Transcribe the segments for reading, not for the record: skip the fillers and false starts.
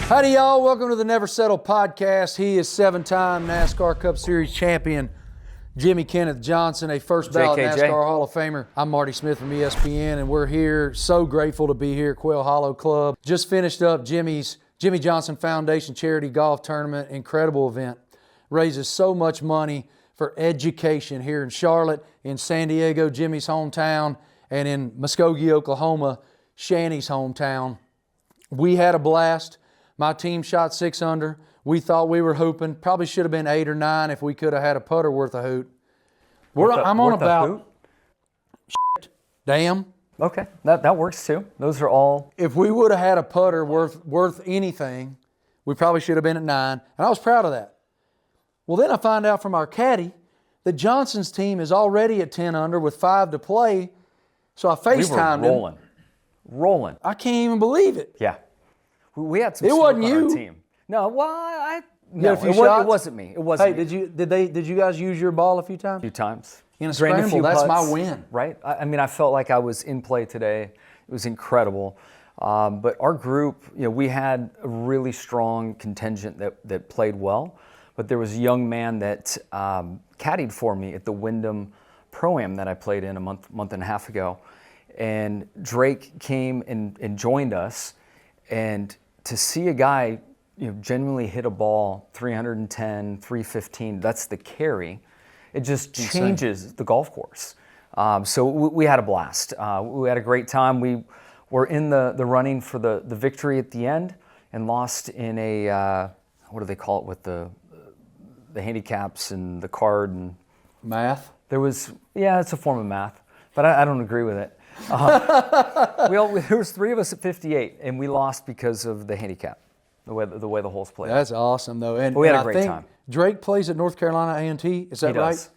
Howdy, y'all. Welcome to the Never Settle podcast. He is 7-time NASCAR Cup Series champion, Jimmie Kenneth Johnson, a first ballot NASCAR Hall of Famer. I'm Marty Smith from ESPN, and we're here. So grateful to be here at Quail Hollow Club. Just finished up Jimmie Johnson Foundation charity golf tournament. Incredible event. Raises so much money for education here in Charlotte, in San Diego, Jimmie's hometown, and in Muskogee, Oklahoma, Shanny's hometown. We had a blast. My team shot 6 under. We thought we were hooping. Probably should have been 8 or 9 if we could have had a putter worth a hoot. I'm on about damn. Okay, that works too. Those are all. If we would have had a putter worth anything, we probably should have been at 9, and I was proud of that. Well, then I find out from our caddy that Johnson's team is already at 10 under with 5 to play. So I FaceTimed him. Rolling. I can't even believe it. Yeah. We had some it wasn't on you. Our team. No, well, it wasn't me. It wasn't me. Hey, did you guys use your ball a few times? A few times. In a scramble, that's putts, my win. Right? I mean, I felt like I was in play today. It was incredible. But our group, we had a really strong contingent that played well. But there was a young man that caddied for me at the Wyndham Pro-Am that I played in a month and a half ago. And Drake came and joined us. And to see a guy, genuinely hit a ball 310, 315, that's the carry. It just changes the golf course. So we had a blast. We had a great time. We were in the running for the victory at the end and lost in a, what do they call it with the handicaps and the card and math? It's a form of math, but I don't agree with it. There was 3 of us at 58, and we lost because of the handicap, the way the holes played. That's awesome, though. But we had a great time. Drake plays at North Carolina A&T. Is that right?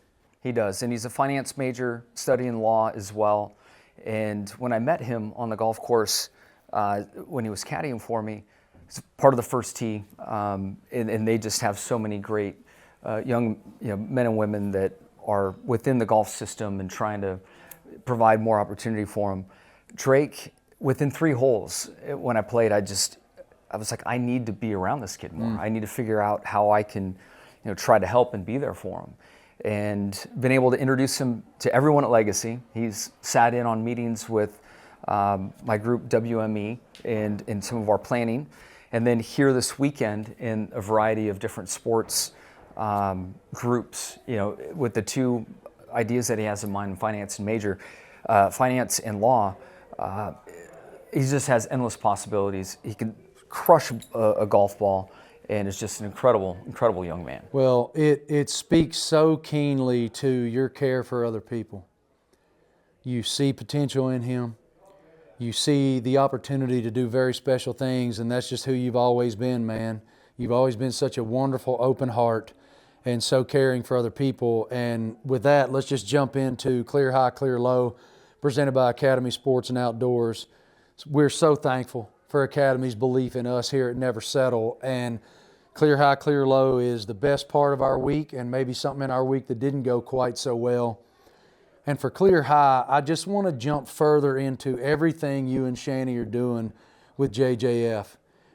He does, and he's a finance major, studying law as well. And when I met him on the golf course, when he was caddying for me, he's part of the first tee, and they just have so many great young men and women that are within the golf system and trying to provide more opportunity for him. Drake, within 3 holes, when I played, I was like, I need to be around this kid more. I need to figure out how I can, try to help and be there for him. And been able to introduce him to everyone at Legacy. He's sat in on meetings with my group WME and in some of our planning. And then here this weekend in a variety of different sports groups, with the 2 ideas that he has in mind, finance and law. He just has endless possibilities. He can crush a golf ball, and is just an incredible young man. Well, it speaks so keenly to your care for other people. You see potential in him. You see the opportunity to do very special things, and that's just who you've always been, man. You've always been such a wonderful, open heart and so caring for other people. And with that, let's just jump into Clear High, Clear Low, presented by Academy Sports and Outdoors. We're so thankful for Academy's belief in us here at Never Settle. And Clear High, Clear Low is the best part of our week, and maybe something in our week that didn't go quite so well. And for Clear High, I just want to jump further into everything you and Shanny are doing with JJF.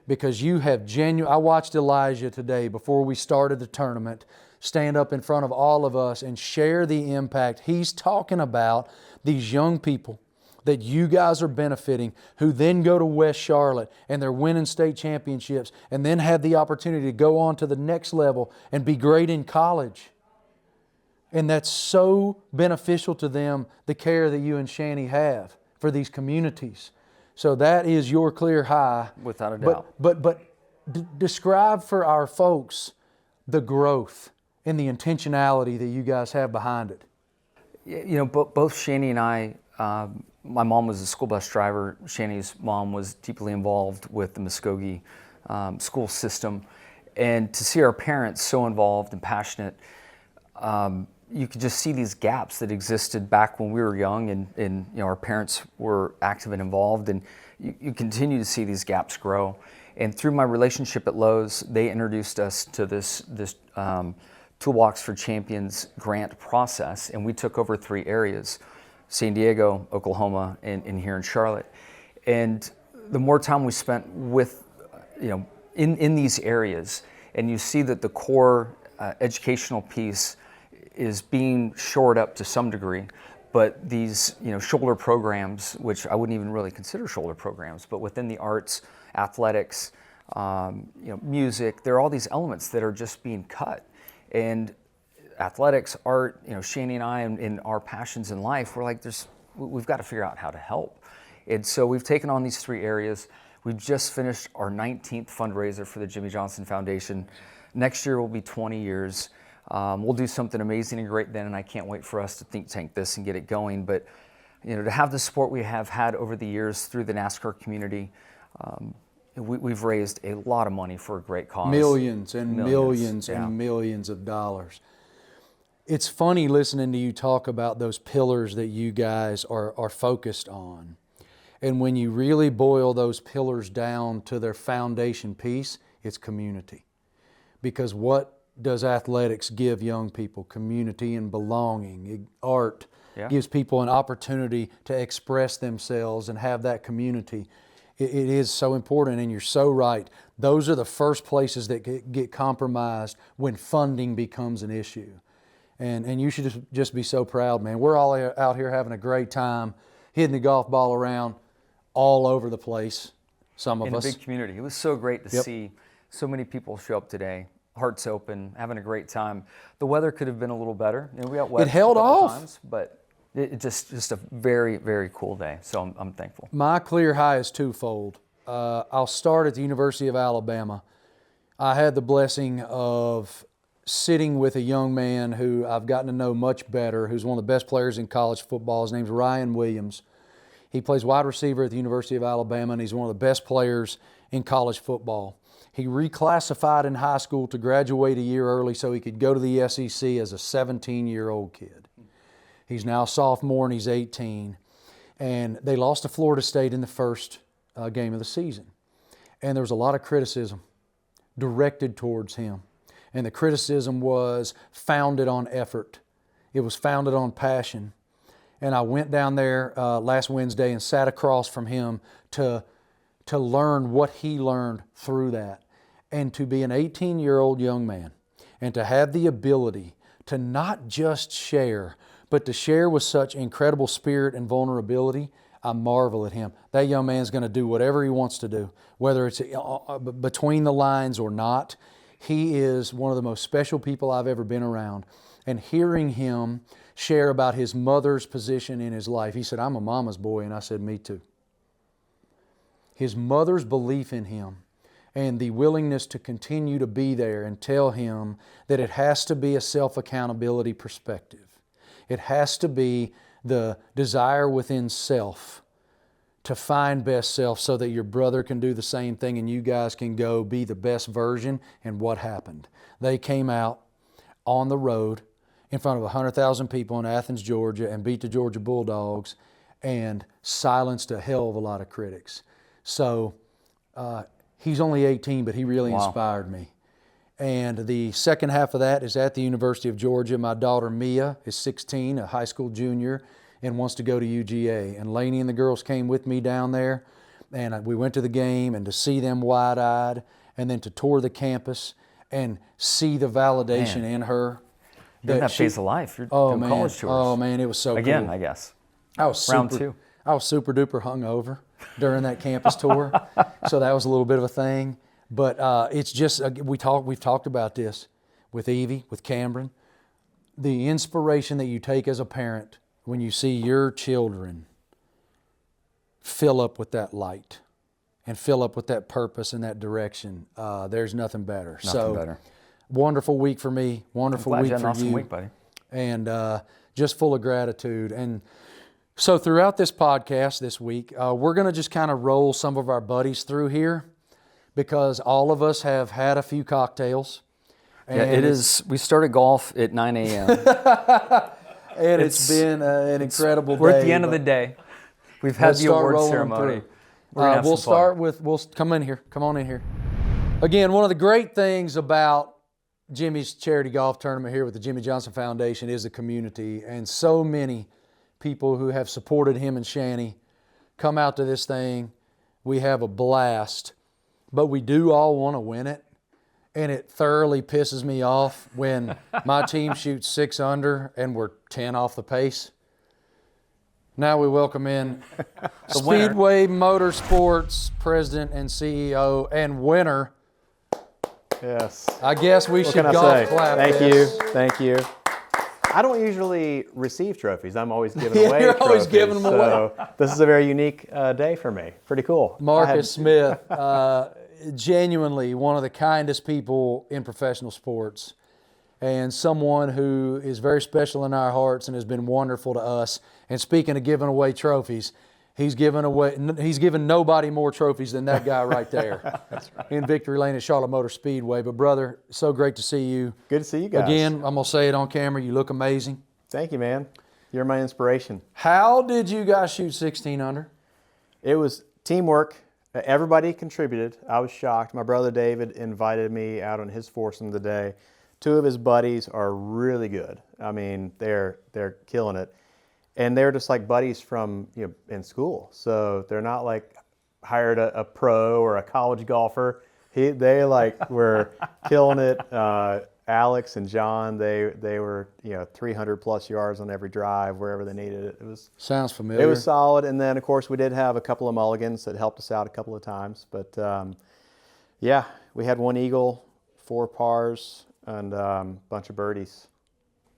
Because you have I watched Elijah today before we started the tournament stand up in front of all of us and share the impact he's talking about, these young people that you guys are benefiting, who then go to West Charlotte and they're winning state championships and then have the opportunity to go on to the next level and be great in college. And that's so beneficial to them, the care that you and Shanny have for these communities. So that is your Clear High. Without a doubt. But describe for our folks the growth and the intentionality that you guys have behind it. Both Shanny and I, my mom was a school bus driver. Shanny's mom was deeply involved with the Muskogee school system. And to see our parents so involved and passionate, you could just see these gaps that existed back when we were young and our parents were active and involved, and you continue to see these gaps grow. And through my relationship at Lowe's, they introduced us to this Toolbox for Champions grant process, and we took over 3 areas: San Diego, Oklahoma, and here in Charlotte. And the more time we spent with in these areas, and you see that the core educational piece is being shored up to some degree, but these shoulder programs, which I wouldn't even really consider shoulder programs, but within the arts, athletics, music, there are all these elements that are just being cut. And athletics, art, Shani and I, in our passions in life, we're like, we've got to figure out how to help. And so we've taken on these 3 areas. We've just finished our 19th fundraiser for the Jimmie Johnson Foundation. Next year will be 20 years. We'll do something amazing and great then, and I can't wait for us to think tank this and get it going. But to have the support we have had over the years through the NASCAR community, we've raised a lot of money for a great cause. Millions and millions yeah. and millions of dollars. It's funny listening to you talk about those pillars that you guys are focused on. And when you really boil those pillars down to their foundation piece, it's community. Because what does athletics give young people? Community and belonging. Art gives people an opportunity to express themselves and have that community. It is so important, and you're so right. Those are the first places that get compromised when funding becomes an issue. And you should just be so proud, man. We're all out here having a great time, hitting the golf ball around all over the place, some of us. In a big community. It was so great to see so many people show up today, hearts open, having a great time. The weather could have been a little better. We got wet it held a couple off. times, but it just a very, very cool day. So I'm thankful. My clear high is twofold. I'll start at the University of Alabama. I had the blessing of sitting with a young man who I've gotten to know much better, who's one of the best players in college football. His name's Ryan Williams. He plays wide receiver at the University of Alabama, and he's one of the best players in college football. He reclassified in high school to graduate a year early so he could go to the SEC as a 17-year-old kid. He's now a sophomore and he's 18. And they lost to Florida State in the first game of the season. And there was a lot of criticism directed towards him. And the criticism was founded on effort. It was founded on passion. And I went down there last Wednesday and sat across from him to learn what he learned through that. And to be an 18-year-old young man and to have the ability to not just share, but to share with such incredible spirit and vulnerability, I marvel at him. That young man's going to do whatever he wants to do, whether it's between the lines or not. He is one of the most special people I've ever been around. And hearing him share about his mother's position in his life, he said, "I'm a mama's boy," and I said, "Me too." His mother's belief in him and the willingness to continue to be there and tell him that it has to be a self-accountability perspective. It has to be the desire within self to find best self so that your brother can do the same thing and you guys can go be the best version. And what happened? They came out on the road in front of 100,000 people in Athens, Georgia, and beat the Georgia Bulldogs and silenced a hell of a lot of critics. So he's only 18, but he really inspired me. And the second half of that is at the University of Georgia. My daughter Mia is 16, a high school junior, and wants to go to UGA. And Lainey and the girls came with me down there, and we went to the game, and to see them wide-eyed, and then to tour the campus and see the validation in her. You're in that phase of life. You're doing college tours. Oh, man, it was so Again, cool. I guess. I was Round 2. I was super duper hungover during that campus tour, so that was a little bit of a thing. But it's just we've talked about this with Evie, with Cameron, the inspiration that you take as a parent when you see your children fill up with that light and fill up with that purpose and that direction. There's nothing better. Nothing better. Wonderful week for me. Wonderful week for you. Awesome week, buddy. And just full of gratitude. And so throughout this podcast this week, we're going to just kind of roll some of our buddies through here because all of us have had a few cocktails. And it is. We started golf at 9 a.m. And it's been an incredible day. We're at the end of the day. We've had the award ceremony. We'll start with, come in here. Come on in here. Again, one of the great things about Jimmie's charity golf tournament here with the Jimmie Johnson Foundation is the community, and so many people who have supported him and Shani come out to this thing. We have a blast, but we do all want to win it. And it thoroughly pisses me off when my team shoots 6 under and we're 10 off the pace. Now we welcome in Speedway Motorsports President and CEO and winner. Yes. I guess we should What can I golf say? clap Thank this. you. Thank you. I don't usually receive trophies. I'm always giving Yeah, away you're trophies. always giving them away. So this is a very unique day for me. Pretty cool. Marcus Smith, genuinely one of the kindest people in professional sports, and someone who is very special in our hearts and has been wonderful to us. And speaking of giving away trophies, he's given nobody more trophies than that guy right there. That's right. In Victory Lane at Charlotte Motor Speedway. But brother, so great to see you. Good to see you guys. Again, I'm gonna say it on camera. You look amazing. Thank you, man. You're my inspiration. How did you guys shoot 16 under? It was teamwork. Everybody contributed. I was shocked. My brother David invited me out on his foursome today. 2 of his buddies are really good. I mean, they're killing it. And they're just like buddies from, in school. So they're not like hired a pro or a college golfer. They like were killing it. Alex and John, they were 300 plus yards on every drive wherever they needed it. Sounds familiar. It was solid, and then of course we did have a couple of mulligans that helped us out a couple of times. But yeah, we had 1 eagle, 4 pars, and a bunch of birdies.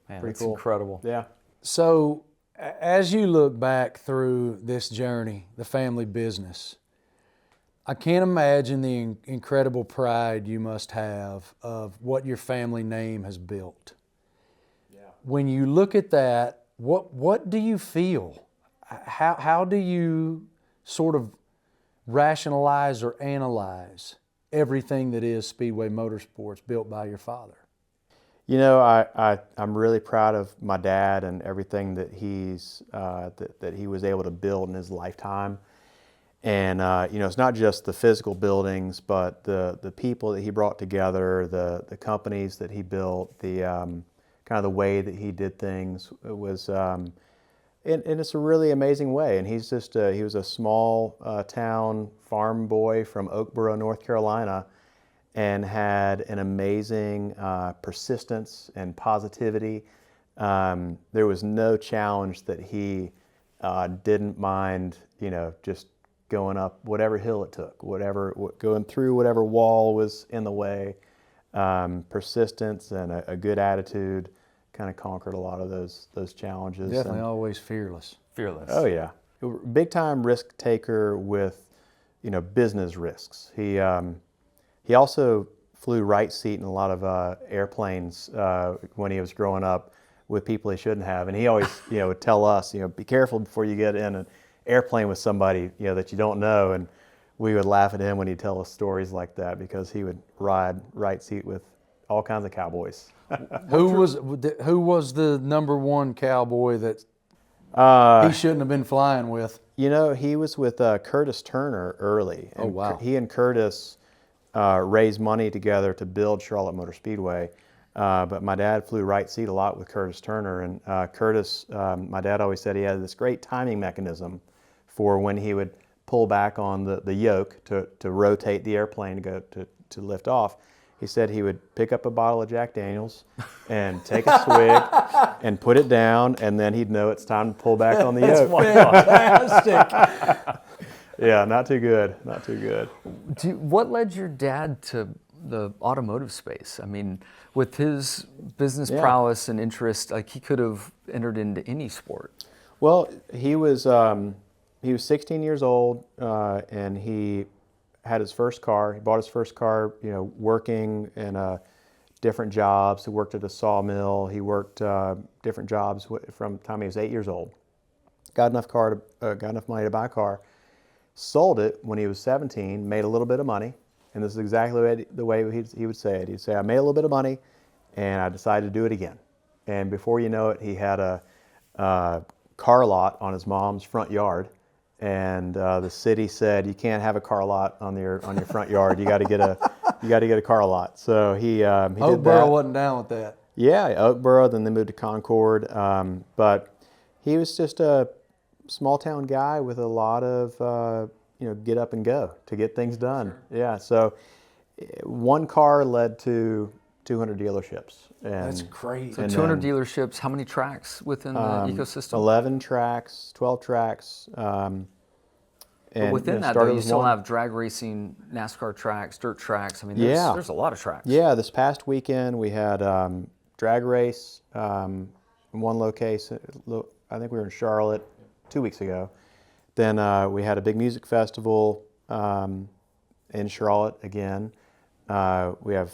Man, Pretty that's cool. incredible. Yeah. So, as you look back through this journey, the family business, I can't imagine the incredible pride you must have of what your family name has built. Yeah. When you look at that, what do you feel? How do you sort of rationalize or analyze everything that is Speedway Motorsports built by your father? I'm really proud of my dad and everything that that he was able to build in his lifetime. And it's not just the physical buildings, but the people that he brought together, the companies that he built, the kind of the way that he did things. It was, and it's a really amazing way. And he was a small town farm boy from Oakboro, North Carolina, and had an amazing persistence and positivity. There was no challenge that he didn't mind, just going up whatever hill it took, going through whatever wall was in the way. Persistence and a good attitude kind of conquered a lot of those challenges. Definitely always fearless. Fearless. Oh yeah, big time risk taker with business risks. He also flew right seat in a lot of airplanes when he was growing up with people he shouldn't have, and he always would tell us be careful before you get in an airplane with somebody that you don't know. And we would laugh at him when he'd tell us stories like that, because he would ride right seat with all kinds of cowboys. Who was the number one cowboy that he shouldn't have been flying with? He was with Curtis Turner early. Oh, wow. He and Curtis raised money together to build Charlotte Motor Speedway. But my dad flew right seat a lot with Curtis Turner. And Curtis, my dad always said he had this great timing mechanism for when he would pull back on the yoke to rotate the airplane to lift off. He said he would pick up a bottle of Jack Daniels and take a swig and put it down, and then he'd know it's time to pull back on the yoke. Fantastic. Yeah, not too good. Not too good. What led your dad to the automotive space? I mean, with his business prowess and interest, like he could have entered into any sport. Well, he was 16 years old, and he had his first car. He bought his first car, working in different jobs. He worked at a sawmill. He worked different jobs from the time he was 8 years old. Got enough money to buy a car. Sold it when he was 17. Made a little bit of money, and this is exactly the way he would say it. He'd say, "I made a little bit of money, and I decided to do it again." And before you know it, he had a car lot on his mom's front yard. And the city said, "You can't have a car lot on your front yard. You got to get a car lot." So he did that. Oakboro wasn't down with that. Yeah, Oakboro. Then they moved to Concord. But he was just a small town guy with a lot of get up and go, to get things done. Sure. Yeah. So one car led to 200 dealerships. And, That's great. So 200 dealerships, how many tracks within the ecosystem? 11 tracks, 12 tracks. But within that, though, you still have drag racing, NASCAR tracks, dirt tracks. I mean, there's a lot of tracks. Yeah, this past weekend we had drag race in one location. I think we were in Charlotte 2 weeks ago. Then we had a big music festival in Charlotte again. We have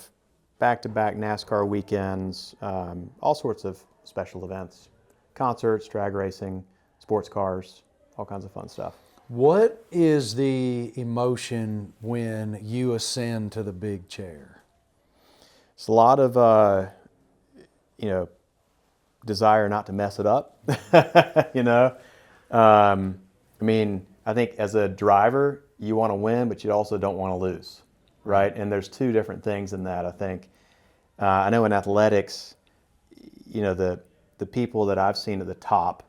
back-to-back NASCAR weekends, all sorts of special events, concerts, drag racing, sports cars, all kinds of fun stuff. What is the emotion when you ascend to the big chair? It's a lot of, desire not to mess it up, I mean, I think as a driver, you want to win, but you also don't want to lose, right? And there's two different things in that, I think. I know in athletics, the people that I've seen at the top,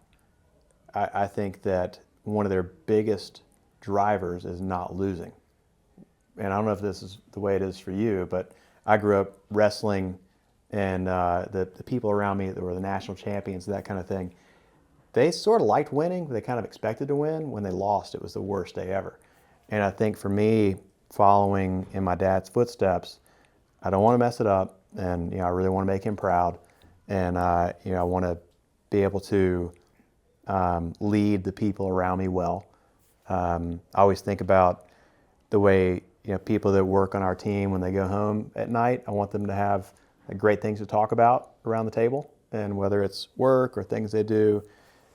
I think that one of their biggest drivers is not losing. And I don't know if this is the way it is for you, but I grew up wrestling, and the people around me that were the national champions, that kind of thing, they sort of liked winning. They kind of expected to win. When they lost, it was the worst day ever. And I think for me, following in my dad's footsteps, I don't want to mess it up, and I really want to make him proud, and I want to be able to lead the people around me well. I always think about the way people that work on our team, when they go home at night, I want them to have great things to talk about around the table, and whether it's work or things they do,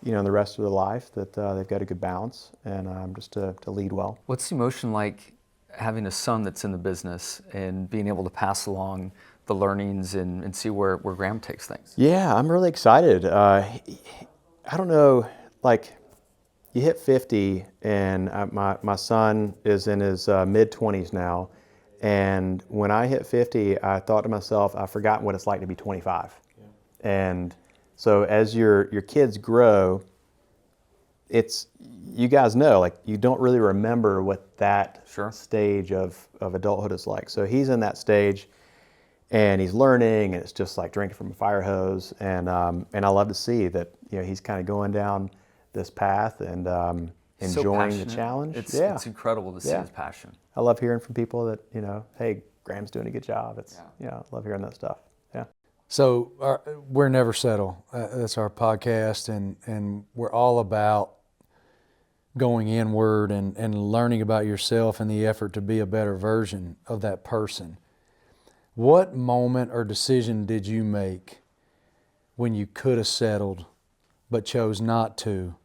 in the rest of their life, that they've got a good balance, and just to lead well. What's the emotion like having a son that's in the business and being able to pass along the learnings and see where Graham takes things? Yeah, I'm really excited. I don't know, you hit 50, and my son is in his mid-20s now, and when I hit 50, I thought to myself, I've forgotten what it's like to be 25. Yeah. And so as your kids grow, you guys know, you don't really remember what that stage of adulthood is like. So he's in that stage, and he's learning, and it's just like drinking from a fire hose. And I love to see that he's kind of going down this path and enjoying the challenge. It's incredible to see his passion. I love hearing from people that hey, Graham's doing a good job. I love hearing that stuff. Yeah. So we're Never Settle. That's our podcast, and we're all about going inward and learning about yourself in the effort to be a better version of that person. What moment or decision did you make when you could have settled but chose not to,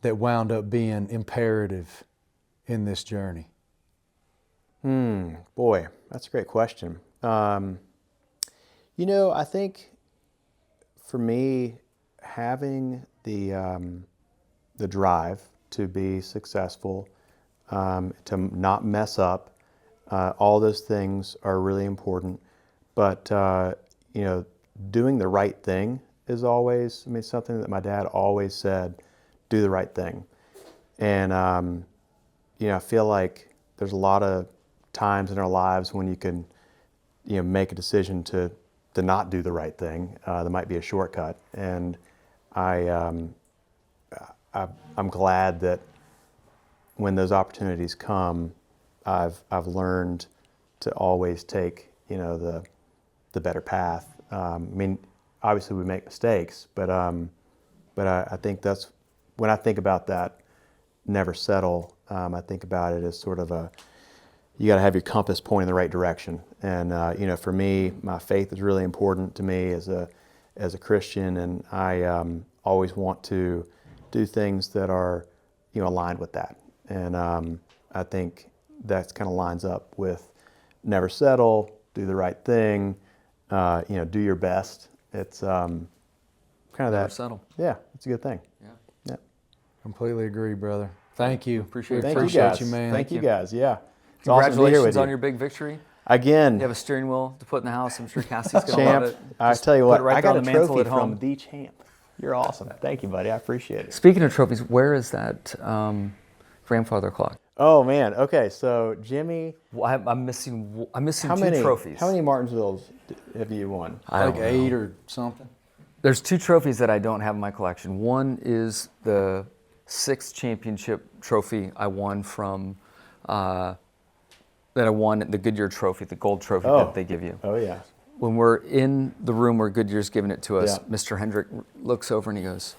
that wound up being imperative in this journey? Boy, that's a great question. I think for me, having the drive to be successful, to not mess up, all those things are really important. But doing the right thing is always, something that my dad always said, do the right thing. And I feel like there's a lot of times in our lives when you can make a decision to not do the right thing. There might be a shortcut, and I'm glad that when those opportunities come, I've learned to always take the better path. Obviously we make mistakes, but I think that's when I think about that never settle. I think about it as sort of you got to have your compass pointing in the right direction. And for me, my faith is really important to me as a Christian, and I always want to do things that are aligned with that. And I think that kind of lines up with never settle, do the right thing, do your best. It's kind of Never that. settle. Yeah, it's a good thing. Yeah. Completely agree, brother. Thank you. Appreciate it. Thank you Appreciate guys. you, man. Thank you guys. Yeah. It's awesome to be here Congratulations with you. on your big victory. Again, You have a steering wheel to put in the house. I'm sure Cassie's going to champ. love it. I Just tell you put what, it right I got there a on the mantle trophy at home. from the champ. You're awesome. Thank you, buddy. I appreciate it. Speaking of trophies, where is that grandfather clock? Oh man. Okay. So Jimmie, Well, I'm missing how two many trophies. How many Martinsvilles have you won? I Like don't know. 8 or something. There's 2 trophies that I don't have in my collection. One is the 6th championship trophy I won from, that I won the Goodyear trophy, the gold trophy that they give you. Oh yeah. When we're in the room where Goodyear's giving it to us, Yeah. Mr. Hendrick looks over and he goes,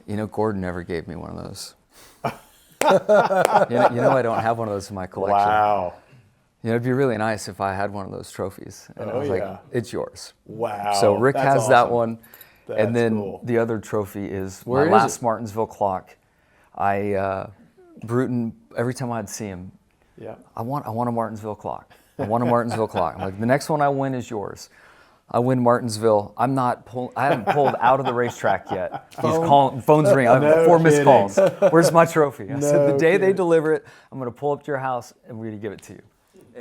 you know, Gordon never gave me one of those. you know I don't have one of those in my collection. Wow. You know, it'd be really nice if I had one of those trophies. And I was like, it's yours. Wow. So Rick That's has that awesome. one. That's and then cool. the other trophy is Where my is last it? Martinsville clock. Bruton, every time I'd see him, Yeah. I want a Martinsville clock. I want a Martinsville clock. I'm like, the next one I win is yours. I win Martinsville. I haven't pulled out of the racetrack yet. He's calling, phone's ringing. I have 4 missed calls. Where's my trophy? I said, the day they deliver it, I'm going to pull up to your house and we're going to give it to you.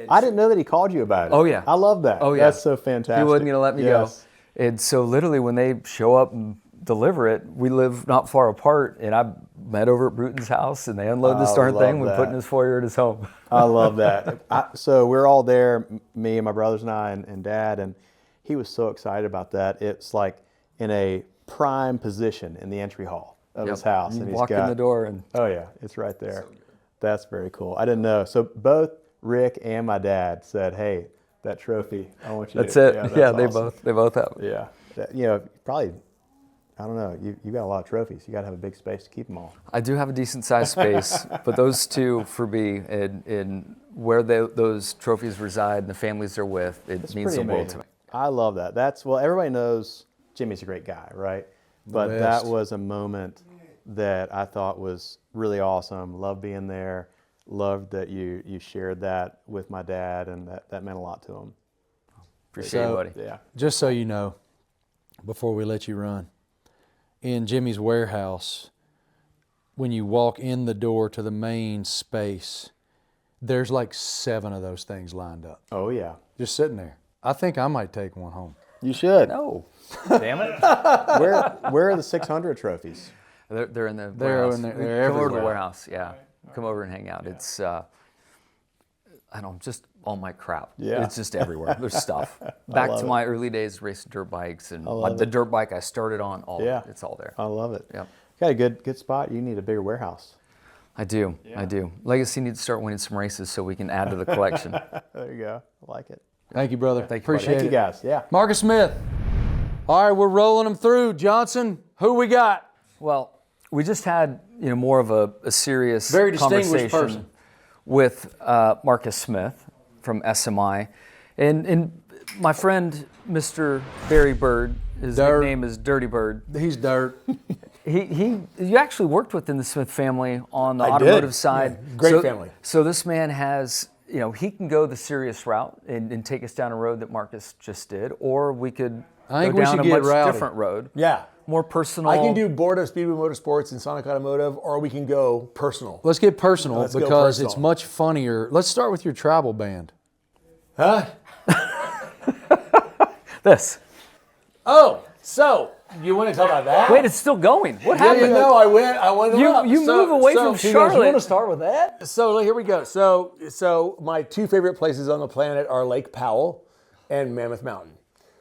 I didn't know that he called you about it. Oh, yeah. I love that. Oh, yeah. That's so fantastic. He wasn't going to let me Yes. go. And so literally when they show up and deliver it, we live not far apart, and I met over at Bruton's house, and they unload this I darn love thing. We that. put it in his foyer at his home. I love that. So we're all there, me and my brothers and I and Dad, and he was so excited about that. It's like in a prime position in the entry hall of his house. You And walk in the door, and Oh yeah, it's right there. That's very cool. I didn't know. So both Rick and my dad said, "Hey, that trophy, I want you that's to." it. that's Yeah, awesome. they both have it. Yeah. You know, probably, I don't know, you got a lot of trophies. You got to have a big space to keep them all. I do have a decent sized space, but those 2 for me, in where those trophies reside and the families they're with, it It's means pretty the world to amazing. me. I love that. Well, everybody knows Jimmie's a great guy, right? But that best. was a moment that I thought was really awesome. Loved being there. Loved that you shared that with my dad, and that meant a lot to him. Appreciate it, buddy. Yeah. Just so you know, before we let you run, in Jimmie's warehouse, when you walk in the door to the main space, there's like 7 of those things lined up, Oh yeah. just sitting there. I think I might take one home. You should. No. Damn it. Where are the 600 trophies? They're in the They're warehouse. in there- they're Come over to the everywhere. warehouse, yeah. Come over and hang out. It's, I don't know, just all my crap. Yeah. It's just everywhere. There's stuff. Back love to it. my early days racing dirt bikes and love the it. dirt bike I started on, all Yeah. it's all there. I love it. Yep. Got a good spot. You need a bigger warehouse. I do. Legacy needs to start winning some races so we can add to the collection. There you go. I like it. Thank you, brother. Thank you, buddy. Appreciate Thank it. you guys. Yeah. Marcus Smith. All right, we're rolling them through. Johnson, who we got? Well, we just had more of a serious Very distinguished conversation person. with Marcus Smith from SMI, and my friend Mr. Barry Bird. His Dirt. nickname is Dirty Bird. He's dirt. You actually worked within the Smith family on the I automotive did. side. Yeah, great family. So this man has, he can go the serious route and take us down a road that Marcus just did, or we could I think go we down should a get much rowdy. different road. Yeah. More personal. I can do board of Speedway Motorsports and Sonic Automotive, or we can go personal. Let's get personal Let's go because personal. it's much funnier. Let's start with your travel band. Huh? this. Oh, so you want to talk about that? Wait, it's still going. What Yeah, happened? you know, I went up. You move away from you Charlotte. want to start with that? So here we go. So my 2 favorite places on the planet are Lake Powell and Mammoth Mountain.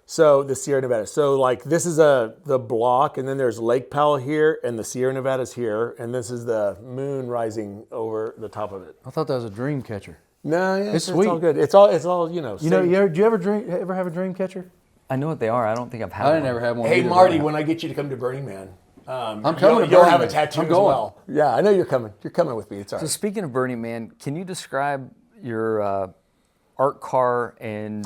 So the Sierra Nevada. So like this is the block, and then there's Lake Powell here, and the Sierra Nevada's here, and this is the moon rising over the top of it. I thought that was a dream catcher. No, yeah, It's all sweet. good. It's all You know, safe. do you ever have a dream catcher? I know what they are. I don't think I've had I didn't one. ever have one. Hey either, Marty, but- when I get you to come to Burning Man, I'm coming to You'll Burning have a Man. tattoo I'm as going. well. Yeah, I know you're coming. You're coming with me. It's all So right. speaking of Burning Man, can you describe your art car and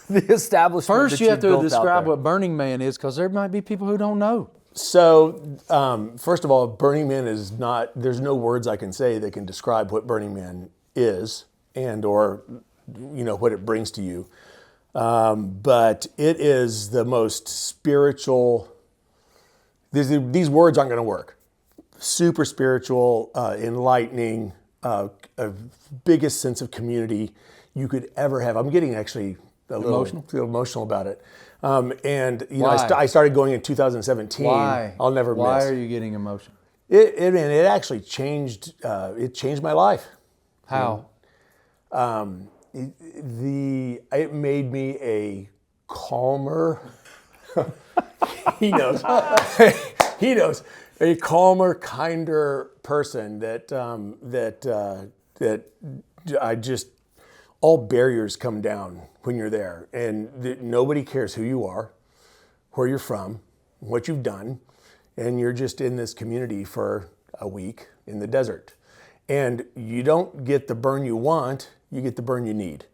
the establishment First, that you have to built out describe there? what Burning Man is, because there might be people who don't know. So, first of all, Burning Man is not. There's no words I can say that can describe what Burning Man is and or what it brings to you. But it is the most spiritual. These words aren't going to work. Super spiritual, enlightening, a biggest sense of community you could ever have. I'm getting actually a little emotional about it. And Why? I started going in 2017. Why? I'll never Why miss. are you getting emotional? It actually changed. It changed my life. How? It made me a calmer. He knows. He knows. A calmer, kinder person that I just, all barriers come down when you're there, and nobody cares who you are, where you're from, what you've done, and you're just in this community for a week in the desert. And you don't get the burn you want, you get the burn you need.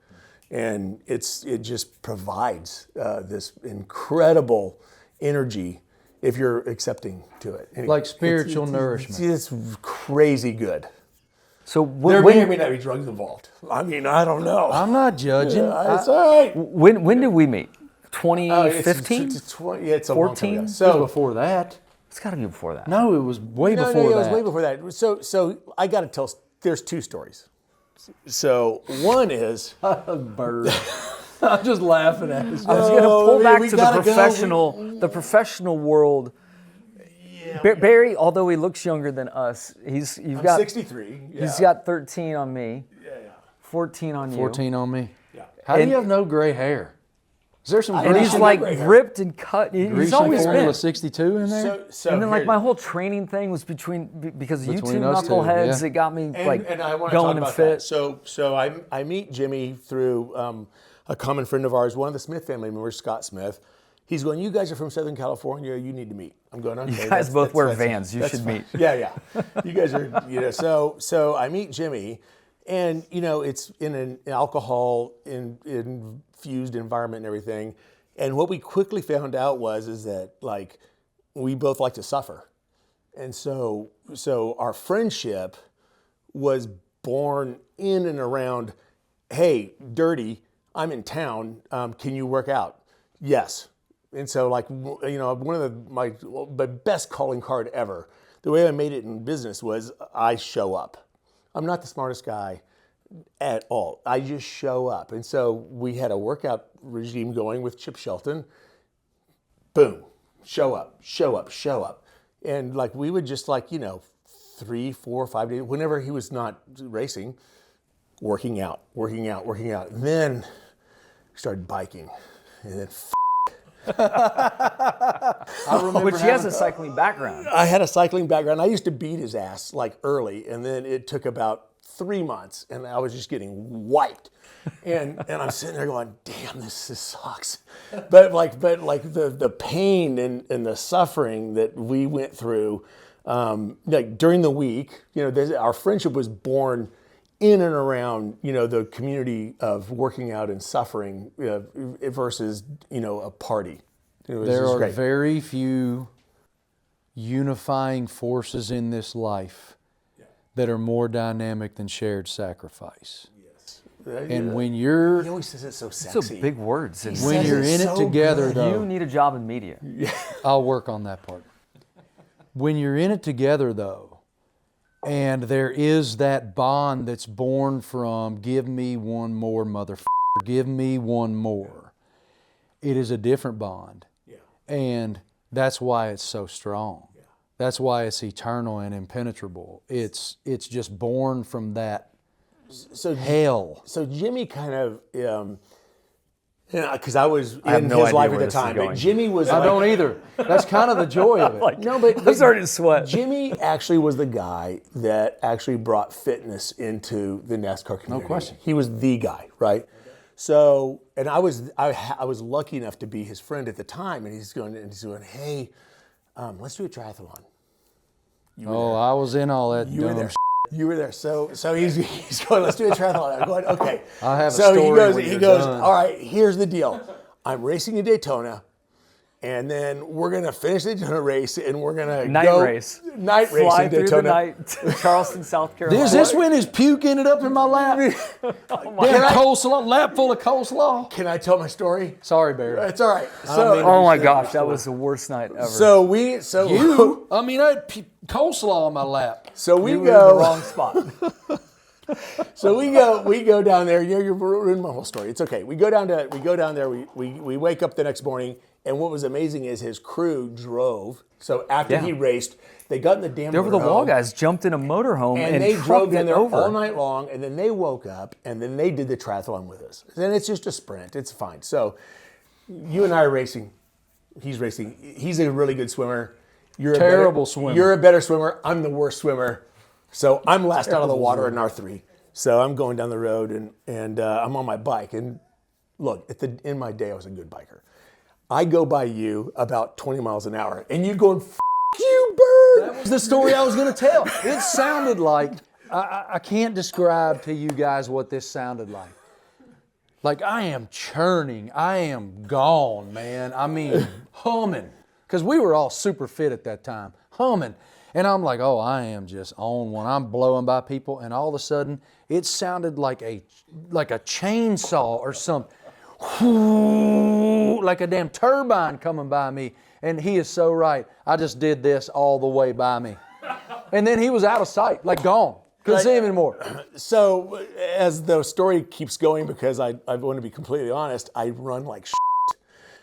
And it just provides this incredible energy if you're accepting to it. Anyway, Like spiritual nourishment. It's crazy good. So There when, may or may not be drugs involved. I mean, I don't know. I'm not judging. It's all right. when did we meet? 2015? It's a long time 14? ago. It was So before that. It's got to be before that. No, it was way no, before it that. was way before that. So I got to tell. There's two stories. So one is Bird. I'm just laughing at this. I was going to pull back we to the gotta go. professional world. Barry, although he looks younger than us, I'm got 63. Yeah. he's got 13 on me, 14 on you, 14 on me. Yeah. How do you have no gray hair? Is there some and Grecian, he's like gray hair. ripped and cut. He's Grecian always Formula been. 62 in there? So And then like here- my whole training thing was because you two Between us two, knuckleheads yeah. that got me and I want to going talk and about that. fit. So I meet Jimmie through a common friend of ours, one of the Smith family members, Scott Smith. He's going, you guys are from Southern California, you need to meet. I'm going, okay. You guys that's- both that's- wear that's- Vans. You that's should fine. meet. Yeah. You guys are, so I meet Jimmie, and, it's in an alcohol-infused environment and everything. And what we quickly found out is that, like, we both like to suffer. And so our friendship was born in and around, hey, Dirty, I'm in town, can you work out? Yes. And so, like, one of my best calling card ever, the way I made it in business was I show up. I'm not the smartest guy at all. I just show up. And so we had a workout regime going with Chip Shelton. Boom, show up. And like we would just 3, 4, 5 days, whenever he was not racing, working out. And then we started biking. And then I remember Which he has a cycling background. I had a cycling background. I used to beat his ass early, and then it took about 3 months, and I was just getting wiped. And I'm sitting there going, damn, this sucks. But the pain and the suffering that we went through, during the week, our friendship was born in and around, the community of working out and suffering versus, a party. There are very few unifying forces in this life that are more dynamic than shared sacrifice. Yes. And when you're He always says it so sexy. So big words. And when you're in it so together, good. though, you need a job in media. I'll work on that part. When you're in it together, though, and there is that bond that's born from give me one more motherfucker, give me one more. It is a different bond. Yeah. And that's why it's so strong. Yeah. That's why it's eternal and impenetrable. It's just born from that hell. So Jimmie kind of, because I was have in no his idea life where at the this is time, but going. Jimmie was I don't either. That's kind of the joy of it. No, but I'm starting to sweat. Jimmie actually was the guy that actually brought fitness into the NASCAR community. No question. He was the guy, right? So, and I was lucky enough to be his friend at the time, and he's going, hey, let's do a triathlon. I was in all that You were dumb there. You were there. So he's going, let's do a triathlon. I'm going, okay. I have a so story when he you're goes, done. all right, here's the deal. I'm racing in Daytona, and then we're going to finish the Daytona race, and we're going to Night go. race. Night race Fly in through Daytona. the night to Charleston, South Carolina. Is this when his puke ended up in my lap? Damn coleslaw, lap full of coleslaw. Can I tell my story? Sorry, Barry. It's all right. So, Oh my gosh, that was the worst night ever. I had coleslaw on my lap. So we you were in the go. wrong spot. So we go down there. You're ruining my whole story. It's okay. We go down there. We wake up the next morning. And what was amazing is his crew drove. So after he raced, they got in the damn Over the motorhome, wall guys jumped in a motorhome and and they drove in there over. all night long, and then they woke up, and then they did the triathlon with us. And it's just a sprint. It's fine. So you and I are racing. He's racing. He's a really good swimmer. You're Terrible swimmer. You're a better swimmer. I'm the worst swimmer. So I'm last out of the water in R3. So I'm going down the road, and I'm on my bike. And look, in my day, I was a good biker. I go by you about 20 miles an hour, and you going, "F you, bird." That was the story I was going to tell. It sounded like, I can't describe to you guys what this sounded like. Like, I am churning. I am gone, man. I mean, humming. Because we were all super fit at that time. Humming. And I'm like, oh, I am just on one. I'm blowing by people. And all of a sudden, it sounded like a chainsaw or something. Like a damn turbine coming by me. And he is so right. I just did this all the way by me. And then he was out of sight, like gone. Couldn't see him anymore. So as the story keeps going, because I want to be completely honest, I run like shit.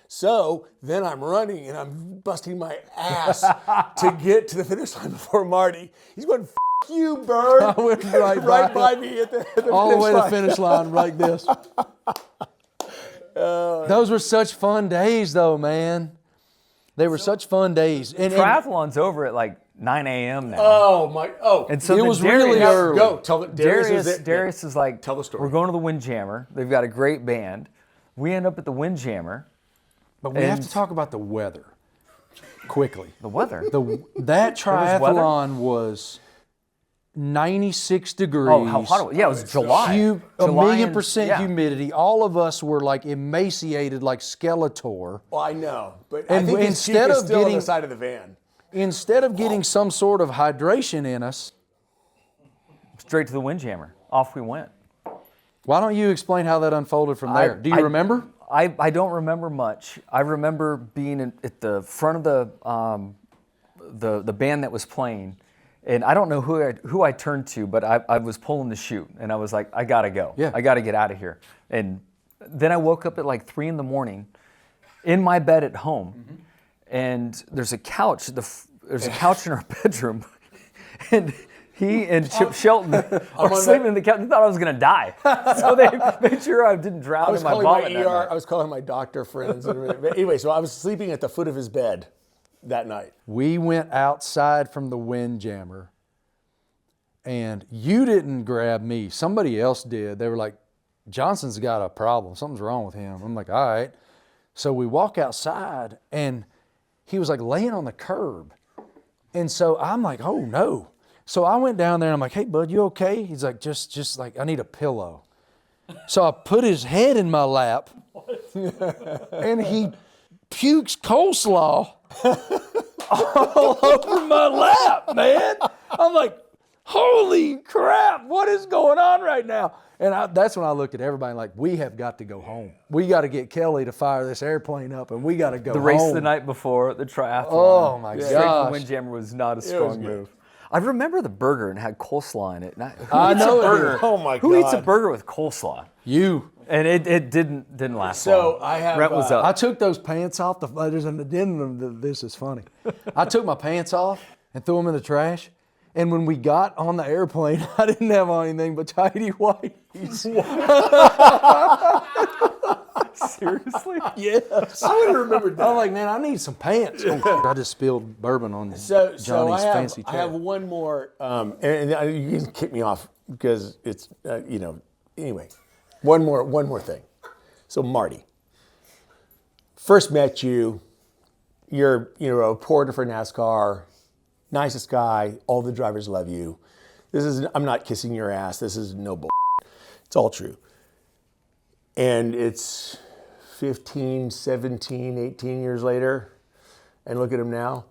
So then I'm running and I'm busting my ass to get to the finish line before Marty. He's going, "F you, bird." I went right by me at the all the finish way to line. the finish line like this. Those were such fun days, though, man. They were such fun days. And Triathlon's over at like 9 a.m. now. Oh my! Oh, And so it then was really Darius- early. Go tell it. Darius is like, Tell the story. we're going to the Windjammer. They've got a great band. We end up at the Windjammer. But we have And- to talk about the weather quickly. The weather. That weather? triathlon was 96 degrees. Oh, how hot it was. Yeah, it was July. A July million and- percent yeah. humidity. All of us were like emaciated like Skeletor. Well, I know, but And I think his instead cheek is of still on getting- the side of the van. Instead of getting some sort of hydration in us, Straight to the Windjammer. Off we went. why don't you explain how that unfolded from there? Do you remember? I don't remember much. I remember being at the front of the band that was playing, and I don't know who I turned to, but I was pulling the chute, and I was like, I gotta go. Yeah. I gotta get out of here. And then I woke up at like 3 a.m. in my bed at home, and there's a couch. There's a couch in our bedroom, and he and Chip Shelton are sleeping in the couch. They thought I was gonna die, so they made sure I didn't drown in my vomit. that night. I was calling my doctor friends. But anyway, so I was sleeping at the foot of his bed that night. We went outside from the Windjammer, and you didn't grab me. Somebody else did. They were like, Johnson's got a problem. Something's wrong with him. I'm like, all right. So we walk outside, and he was like laying on the curb. And so I'm like, oh no. So I went down there and I'm like, hey bud, you okay? He's like, just like, I need a pillow. So I put his head in my lap and he pukes coleslaw all over my lap, man. I'm like, holy crap, what is going on right now? And that's when I looked at everybody like, we have got to go home. We got to get Kelly to fire this airplane up, and we got to go home. The race the night before, the triathlon. Oh, my Straight from gosh. Windjammer was not a strong good. move. I remember the burger and had coleslaw in it. And I know it burger. did. Oh, my Who eats a God. burger with coleslaw? You. And it didn't last So long. I have, Brett was up. I took those pants off. There's an addendum to this is funny. I took my pants off and threw them in the trash. And when we got on the airplane, I didn't have on anything but tidy whities. Seriously? Yes. I would have remembered that. I'm like, man, I need some pants. I just spilled bourbon on So Johnny's I fancy have chair. one more, and you can kick me off because it's anyway. One more thing. So Marty, first met you. You're a reporter for NASCAR, nicest guy. All the drivers love you. I'm not kissing your ass. This is no bull. It's all true. And it's 15, 17, 18 years later, and look at him now.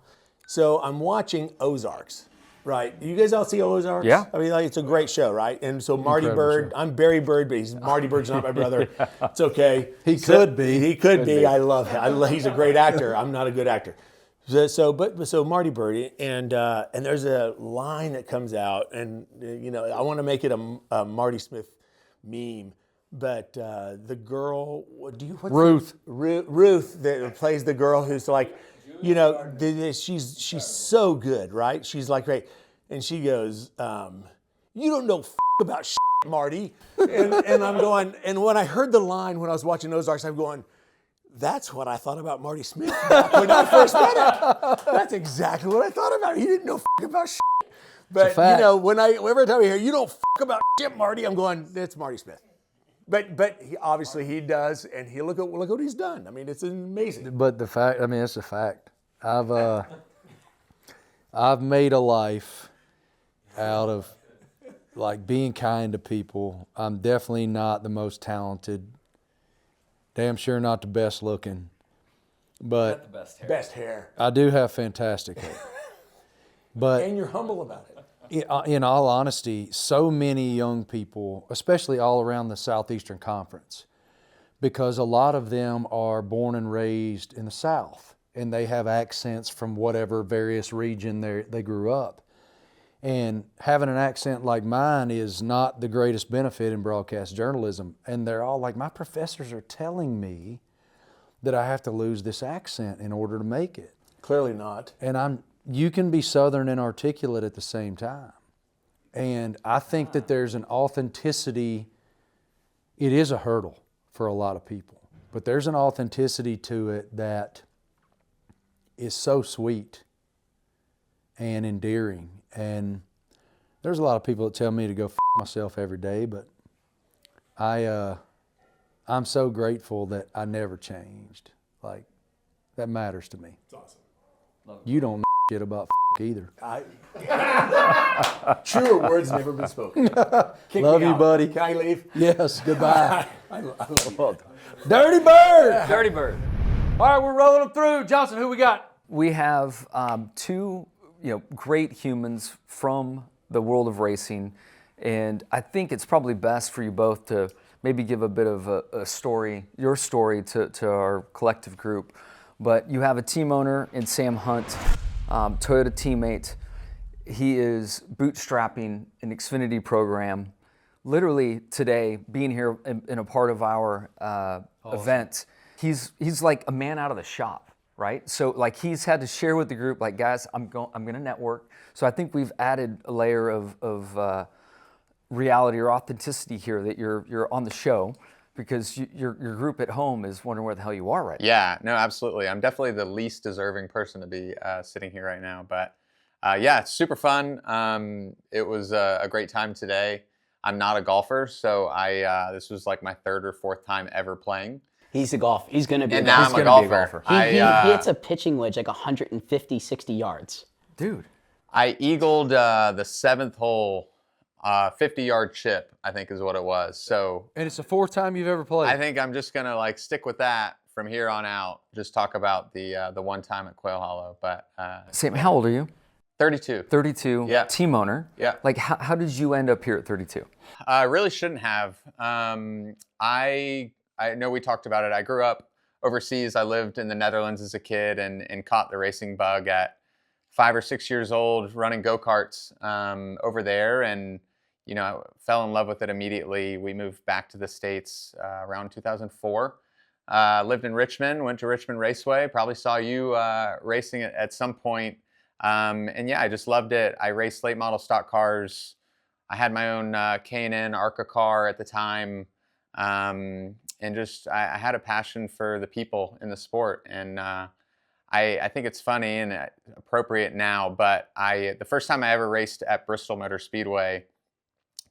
So I'm watching Ozarks, right? You guys all see Ozarks? Yeah. I mean, like, it's a great show, right? And so Marty Incredible Bird, I'm Barry Bird, but Marty Bird's not my brother. It's okay. He could be. He could be. I love him. He's a great actor. I'm not a good actor. So Marty Bird, and there's a line that comes out, and I want to make it a Marty Smith meme. But the girl, Ruth. Ruth that plays the girl who's like, you know, she's so good, right? She's like great, and she goes, "You don't know about shit, Marty," and I'm going. And when I heard the line when I was watching Ozarks, I'm going, "That's what I thought about Marty Smith back when I first met him. That's exactly what I thought about. He didn't know about shit." But you know, every time I hear "you don't about shit, Marty," I'm going, "That's Marty Smith." But obviously he does, and look what he's done. I mean, it's amazing. But the fact, I mean, it's a fact. I've made a life out of like being kind to people. I'm definitely not the most talented. Damn sure not the best looking. But the best hair. I do have fantastic hair. But And you're humble about it. in all honesty, so many young people, especially all around the Southeastern Conference, because a lot of them are born and raised in the South, and they have accents from whatever various region they grew up. And having an accent like mine is not the greatest benefit in broadcast journalism. And they're all like, my professors are telling me that I have to lose this accent in order to make it. Clearly not. And you can be Southern and articulate at the same time. And I think that there's an authenticity. It is a hurdle for a lot of people, but there's an authenticity to it that is so sweet and endearing. And there's a lot of people that tell me to go myself every day, but I'm so grateful that I never changed. Like, that matters to me. It's awesome. You don't know shit about either. Truer words never been spoken. Love you, buddy. Can I leave? Yes, goodbye. I love you. Dirty Bird! Dirty Bird. All right, we're rolling them through. Johnson, who we got? We have two great humans from the world of racing, and I think it's probably best for you both to maybe give a bit of a story, your story to our collective group. But you have a team owner in Sam Hunt, Toyota teammate. He is bootstrapping an Xfinity program. Literally today, being here in a part of our event, he's like a man out of the shop, right? So like he's had to share with the group, like, guys, I'm going to network. So I think we've added a layer of reality or authenticity here that you're on the show, because your group at home is wondering where the hell you are right now. Yeah, no, absolutely. I'm definitely the least deserving person to be sitting here right now. But yeah, it's super fun. It was a great time today. I'm not a golfer, so this was like my third or fourth time ever playing. He's a golfer. He's going to be And a now golfer. I'm a golfer. He hits a pitching wedge like 150, 60 yards. Dude. I eagled the seventh hole, 50-yard chip, I think is what it was. So And it's the fourth time you've ever played. I think I'm just gonna like stick with that from here on out. Just talk about the one time at Quail Hollow. But Sam, how old are you? 32. 32. Yeah. Team owner. Yeah. Like, how did you end up here at 32? I really shouldn't have. I know we talked about it. I grew up overseas. I lived in the Netherlands as a kid and caught the racing bug at 5 or 6 years old, running go-karts over there, and I fell in love with it immediately. We moved back to the States around 2004. Lived in Richmond, went to Richmond Raceway. Probably saw you racing it at some point. And yeah, I just loved it. I raced late model stock cars. I had my own K&N ARCA car at the time. And just, I had a passion for the people in the sport. And I think it's funny and appropriate now, but the first time I ever raced at Bristol Motor Speedway,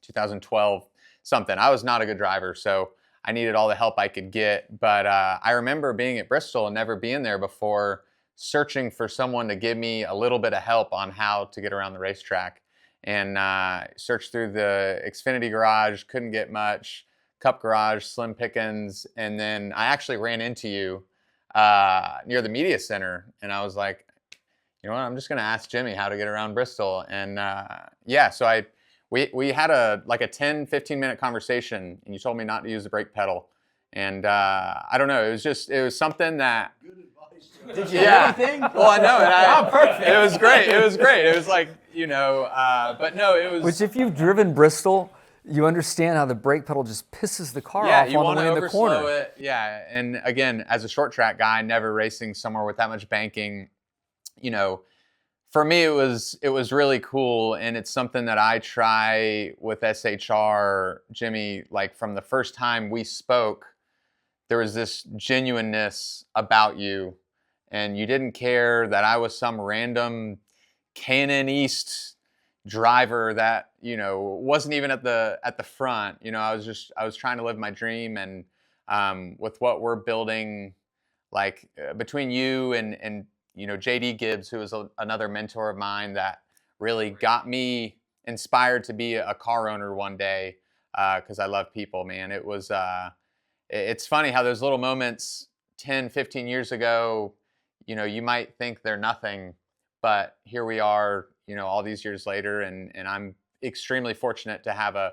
2012 something, I was not a good driver, so I needed all the help I could get. But I remember being at Bristol and never being there before, searching for someone to give me a little bit of help on how to get around the racetrack. And searched through the Xfinity garage, couldn't get much. Cup garage, slim pickings. And then I actually ran into you near the media center. And I was like, you know what, I'm just going to ask Jimmie how to get around Bristol. And yeah, so we had a 10, 15-minute conversation, and you told me not to use the brake pedal. And I don't know, it was something that... Did you hear anything? Well, I know, and perfect. It was great. It was like, but no, it was. Which, if you've driven Bristol, you understand how the brake pedal just pisses the car Yeah, off you on want the to way in the corner. overslow it. Yeah, and again, as a short track guy, never racing somewhere with that much banking, you know, for me, it was really cool, and it's something that I try with SHR, Jimmie. Like from the first time we spoke, there was this genuineness about you, and you didn't care that I was some random Cannon East driver that wasn't even at the front. I was trying to live my dream, and with what we're building, like between you and JD Gibbs, who was another mentor of mine that really got me inspired to be a car owner one day, because I love people, man. It's funny how those little moments 10, 15 years ago, you might think they're nothing, but here we are, all these years later, and I'm extremely fortunate to have a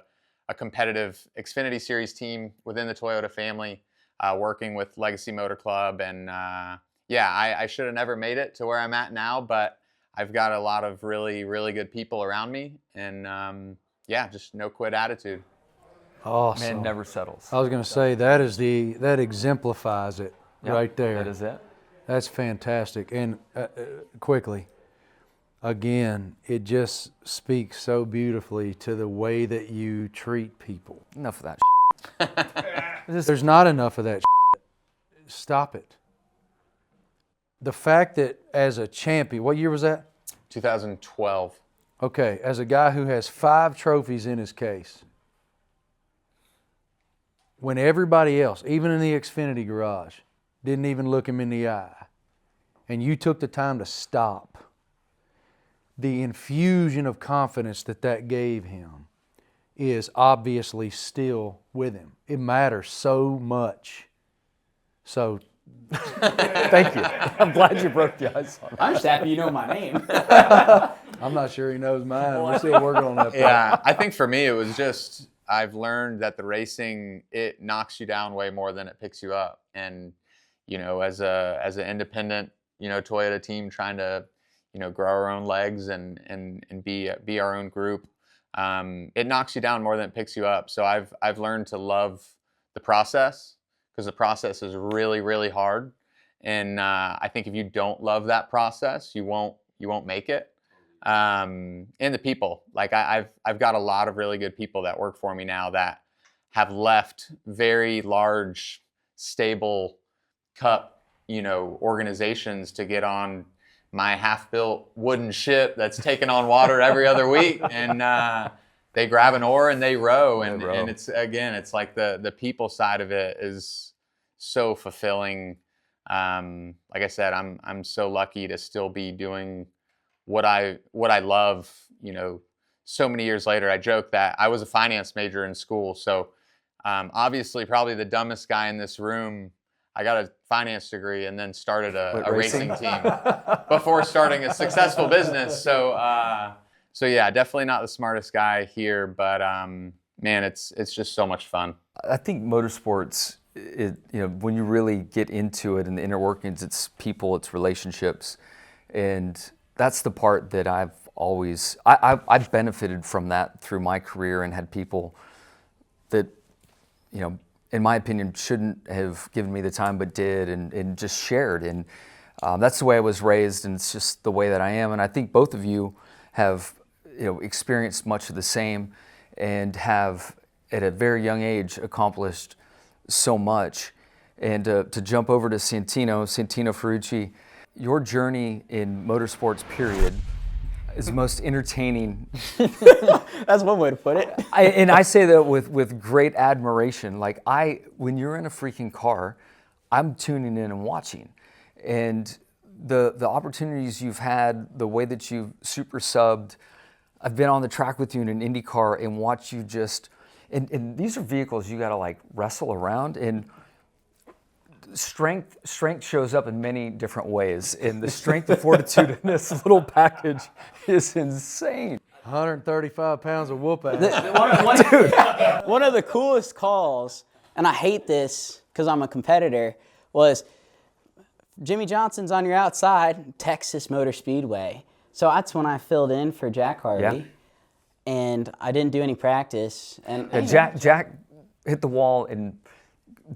competitive Xfinity Series team within the Toyota family, working with Legacy Motor Club, and I should have never made it to where I'm at now, but I've got a lot of really, really good people around me, and just no quit attitude. Awesome. Man never settles. I was going to say that exemplifies it right there. That is it. That's fantastic. And quickly, again, it just speaks so beautifully to the way that you treat people. Enough of that. There's not enough of that. Stop it. The fact that as a champion, what year was that? 2012. Okay, as a guy who has 5 trophies in his case, when everybody else, even in the Xfinity garage, didn't even look him in the eye, and you took the time to stop, the infusion of confidence that gave him is obviously still with him. It matters so much. So, Thank you. I'm glad you broke the ice on it. I'm just happy you know my name. I'm not sure he knows mine. We're still working on that. Yeah, I think for me it was just, I've learned that the racing, it knocks you down way more than it picks you up. And, as an independent, Toyota team trying to, grow our own legs and be our own group, it knocks you down more than it picks you up. So I've learned to love the process, because the process is really, really hard. And I think if you don't love that process, you won't make it. And the people, like I've got a lot of really good people that work for me now that have left very large, stable cup, organizations to get on my half-built wooden ship that's taking on water every other week, and they grab an oar and they row, and it's like the people side of it is so fulfilling. Like I said, I'm so lucky to still be doing what I love. So many years later, I joke that I was a finance major in school, so obviously probably the dumbest guy in this room. I got a finance degree and then started a racing team before starting a successful business. So yeah, definitely not the smartest guy here, but man, it's just so much fun. I think motorsports, when you really get into it and the inner workings, it's people, it's relationships, and that's the part that I've benefited from that through my career, and had people that, in my opinion, shouldn't have given me the time but did, and just shared. And that's the way I was raised, and it's just the way that I am. And I think both of you have experienced much of the same, and have at a very young age accomplished so much. And to jump over to Santino Ferrucci, your journey in motorsports, period, is the most entertaining. That's one way to put it. I say that with great admiration. Like, when you're in a freaking car, I'm tuning in and watching. And the opportunities you've had, the way that you've super subbed, I've been on the track with you in an Indy car and watch you just, and these are vehicles you gotta like wrestle around, and strength shows up in many different ways, and the strength and fortitude in this little package is insane. 135 pounds of whoop ass. One of the coolest calls, and I hate this because I'm a competitor, was Jimmie Johnson's on your outside, Texas Motor Speedway. So that's when I filled in for Jack Harvey. Yeah. and I didn't do any practice. And Jack hit the wall and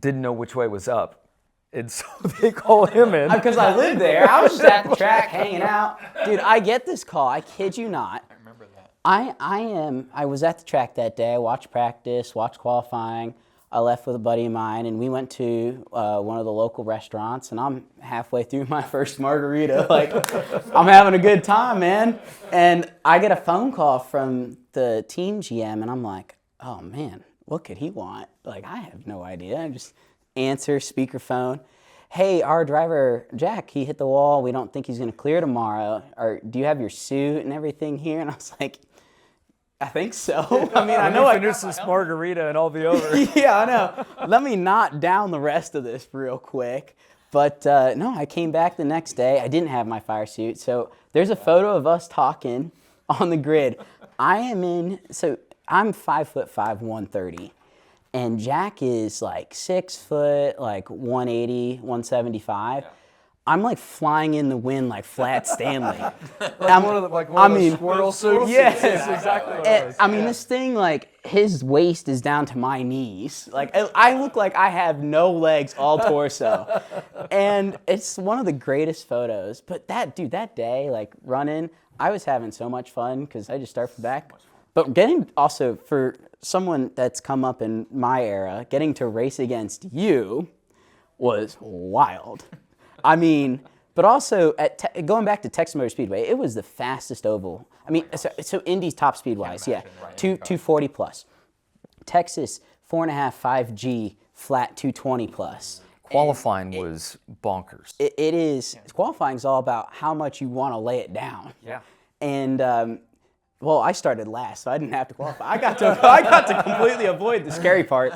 didn't know which way was up. And so they call him in. Because I lived there. I was just at the track hanging out. Dude, I get this call. I kid you not. I remember that. I was at the track that day. I watched practice, watched qualifying. I left with a buddy of mine, and we went to one of the local restaurants, and I'm halfway through my first margarita. Like, I'm having a good time, man. And I get a phone call from the team GM, and I'm like, oh, man, what could he want? Like, I have no idea. I just answer, speakerphone. Hey, our driver, Jack, he hit the wall. We don't think he's going to clear tomorrow. Or do you have your suit and everything here? And I was like, I think so. I mean, I know I finish this margarita and I'll be over. Yeah, I know. Let me not down the rest of this real quick. But no, I came back the next day. I didn't have my fire suit. So there's a photo of us talking on the grid. I'm 5'5", 130. And Jack is like 6 foot, like 180, 175. Yeah. I'm like flying in the wind like Flat Stanley. One of those squirrel suits. Yes, exactly what it was. I mean, this thing, like, his waist is down to my knees. Like, I look like I have no legs, all torso. And it's one of the greatest photos. But that day, like, running, I was having so much fun because I just start from back. But getting also, for someone that's come up in my era, getting to race against you was wild. I mean, but also, going back to Texas Motor Speedway, it was the fastest oval. I mean, so Indy's top speed-wise, yeah, 240 plus. Texas, 4.5, 5G, flat 220 plus. Qualifying was bonkers. It is. Qualifying is all about how much you want to lay it down. Yeah. And, well, I started last, so I didn't have to qualify. I got to completely avoid the scary part.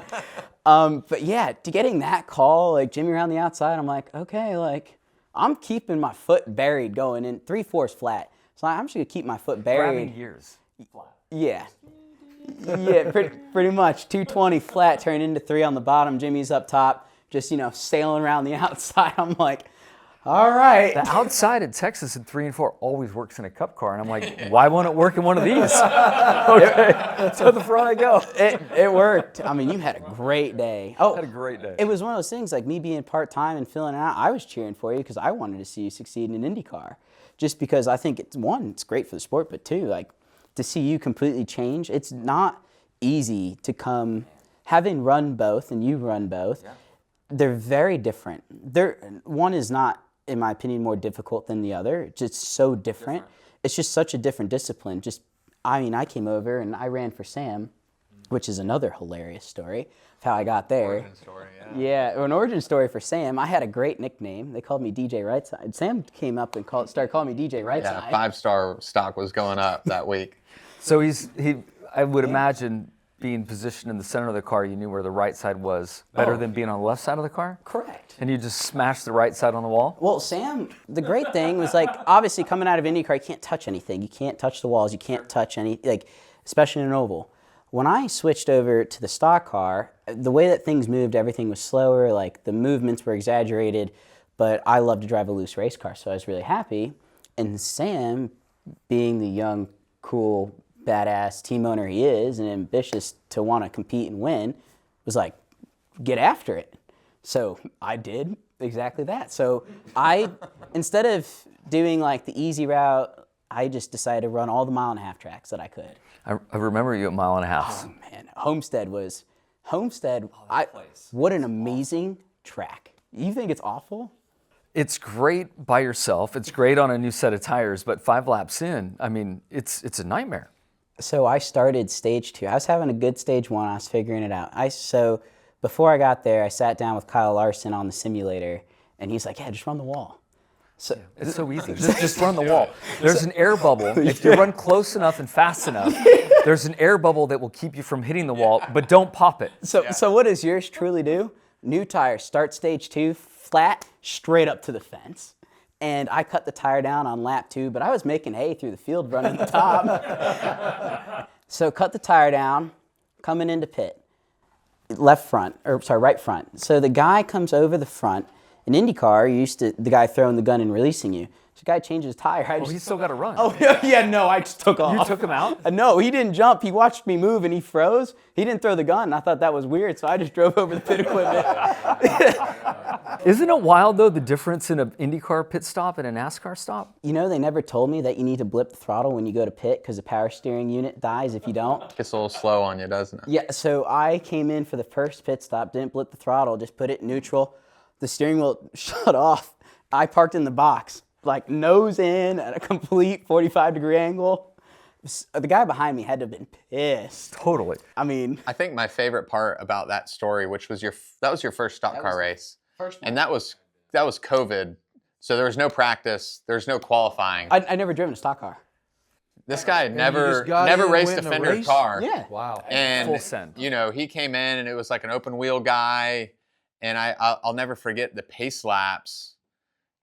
But yeah, to getting that call, like Jimmie around the outside, I'm like, okay, like I'm keeping my foot buried going in 3/4 flat. So I'm just gonna keep my foot buried. Grabbing gears. Flat. Yeah. Yeah, pretty much. 220 flat, turned into 3 on the bottom. Jimmie's up top, just, sailing around the outside. I'm like, all right. The outside at Texas in 3 and 4 always works in a cup car, and I'm like, why won't it work in one of these? Okay, so the front I go. It worked. I mean, you had a great day. Oh, had a great day. It was one of those things, like me being part-time and filling it out, I was cheering for you because I wanted to see you succeed in IndyCar. Just because I think it's great for the sport, but two, like to see you completely change. It's not easy to come, having run both, and you run both, they're very different. One is not, in my opinion, more difficult than the other. It's just so different. It's just such a different discipline. I came over and I ran for Sam, which is another hilarious story of how I got there. Origin story, yeah. Yeah, an origin story for Sam. I had a great nickname. They called me DJ Rightside. Sam came up and started calling me DJ Rightside. Yeah, 5-star stock was going up that week. So I would imagine being positioned in the center of the car, you knew where the right side was better than being on the left side of the car? Correct. And you just smashed the right side on the wall? Well, Sam, the great thing was, like, obviously coming out of IndyCar, you can't touch anything. You can't touch the walls. You can't touch any, like, especially in an oval. When I switched over to the stock car, the way that things moved, everything was slower. Like, the movements were exaggerated, but I love to drive a loose race car, so I was really happy. And Sam, being the young, cool, badass team owner he is and ambitious to want to compete and win, was like, get after it. So I did exactly that. So instead of doing like the easy route, I just decided to run all the 1.5 mile tracks that I could. I remember you at 1.5 miles. Oh man, Homestead. What an amazing track. You think it's awful? It's great by yourself. It's great on a new set of tires, but 5 laps in, I mean, it's a nightmare. So I started stage 2. I was having a good stage 1. I was figuring it out. So before I got there, I sat down with Kyle Larson on the simulator, and he's like, yeah, just run the wall. So it's so easy. Just run the wall. There's an air bubble. If you run close enough and fast enough, there's an air bubble that will keep you from hitting the wall, but don't pop it. So what does yours truly do? New tire, start stage 2, flat, straight up to the fence. And I cut the tire down on lap 2, but I was making hay through the field running the top. So cut the tire down, coming into pit, right front. So the guy comes over the front. In IndyCar, you're used to the guy throwing the gun and releasing you. The guy changed his tire. He's still got to run. Oh, yeah, no, I just took off. You took him out? No, he didn't jump. He watched me move and he froze. He didn't throw the gun. I thought that was weird, so I just drove over the pit equipment. Isn't it wild, though, the difference in an IndyCar pit stop and a NASCAR stop? You know, they never told me that you need to blip the throttle when you go to pit because the power steering unit dies if you don't. Gets a little slow on you, doesn't it? Yeah, so I came in for the first pit stop, didn't blip the throttle, just put it in neutral. The steering wheel shut off. I parked in the box, like nose in at a complete 45-degree angle. The guy behind me had to have been pissed. Totally. I mean, I think my favorite part about that story, which was that was your first stock car race, and that was COVID, so there was no practice, there's no qualifying. I never driven a stock car. This guy you never just got in and raced a went in a fendered race? car. Yeah. Wow. And Full send. you know, he came in and it was like an open wheel guy, and I'll never forget the pace laps.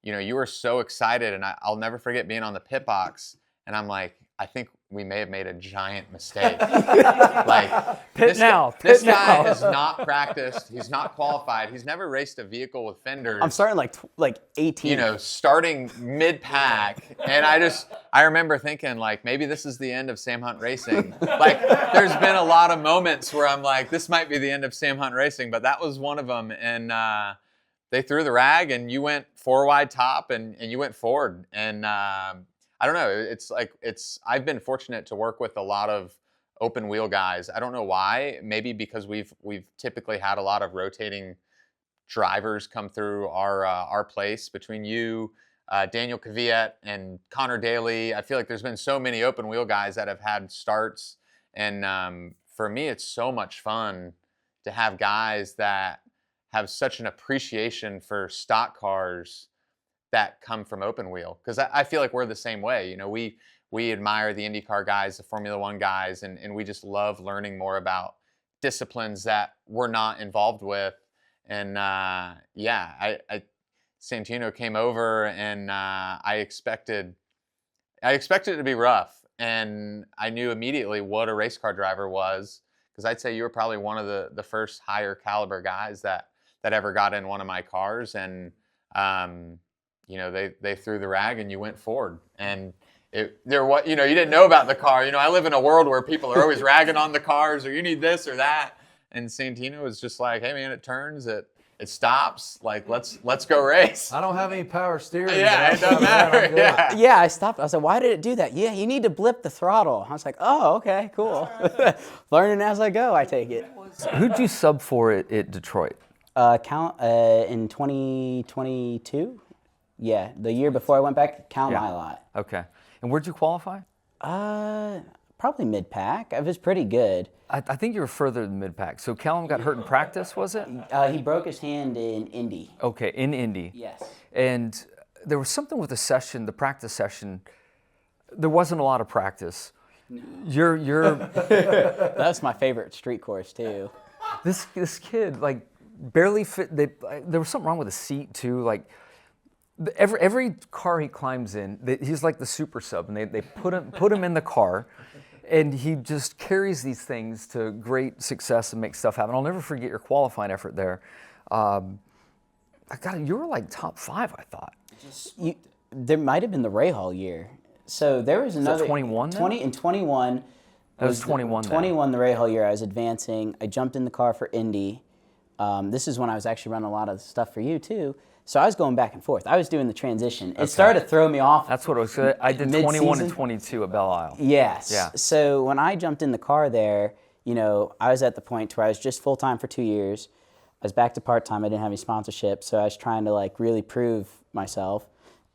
You know, you were so excited, and I'll never forget being on the pit box, and I'm like, I think we may have made a giant mistake. Like, Pit now. This guy has not practiced. He's not qualified. He's never raced a vehicle with fenders. I'm starting like 18. You know, starting mid-pack, and I remember thinking, like, maybe this is the end of Sam Hunt Racing. Like, there's been a lot of moments where I'm like, this might be the end of Sam Hunt Racing, but that was one of them, and they threw the rag, and you went 4 wide top, and you went forward, and I don't know, I've been fortunate to work with a lot of open wheel guys. I don't know why, maybe because we've typically had a lot of rotating drivers come through our place between you, Daniel Kvyat, and Connor Daly. I feel like there's been so many open wheel guys that have had starts, and for me, it's so much fun to have guys that have such an appreciation for stock cars that come from open wheel, because I feel like we're the same way. You know, we admire the IndyCar guys, the Formula One guys, and we just love learning more about disciplines that we're not involved with. And Santino came over, and I expected it to be rough, and I knew immediately what a race car driver was, because I'd say you were probably one of the first higher caliber guys that ever got in one of my cars, and you know, they threw the rag and you went forward, and you didn't know about the car. You know, I live in a world where people are always ragging on the cars, or you need this or that, and Santino was just like, hey man, it turns, it stops, like let's go race. I don't have any power steering. Yeah, but it doesn't matter. Yeah. Yeah, I stopped. I said, why did it do that? Yeah, you need to blip the throttle. I was like, oh, okay, cool. Learning as I go, I take it. Who'd you sub for at Detroit? In 2022? Yeah, the year before I went back, my lot. Okay. And where'd you qualify? Probably mid-pack. It was pretty good. I think you were further than mid-pack. So Callum got hurt in practice, was it? He broke his hand in Indy. Okay, in Indy. Yes. And there was something with the practice session. There wasn't a lot of practice. You're That's my favorite street course too. this kid like barely fit. There was something wrong with the seat too. Like every car he climbs in, he's like the super sub, and they put him in the car, and he just carries these things to great success and makes stuff happen. I'll never forget your qualifying effort there. You were like top 5, I thought. There might have been the Rahal year. So there was another 21 then? 21. That was 21 then. 21 the Rahal year. I was advancing. I jumped in the car for Indy. This is when I was actually running a lot of stuff for you too. So I was going back and forth. I was doing the transition. It started to throw me off. That's what it was. I did 21 and 22 at Belle Isle. Yes. Yeah. So when I jumped in the car there, you know, I was at the point where I was just full-time for 2 years. I was back to part-time. I didn't have any sponsorship, so I was trying to like really prove myself.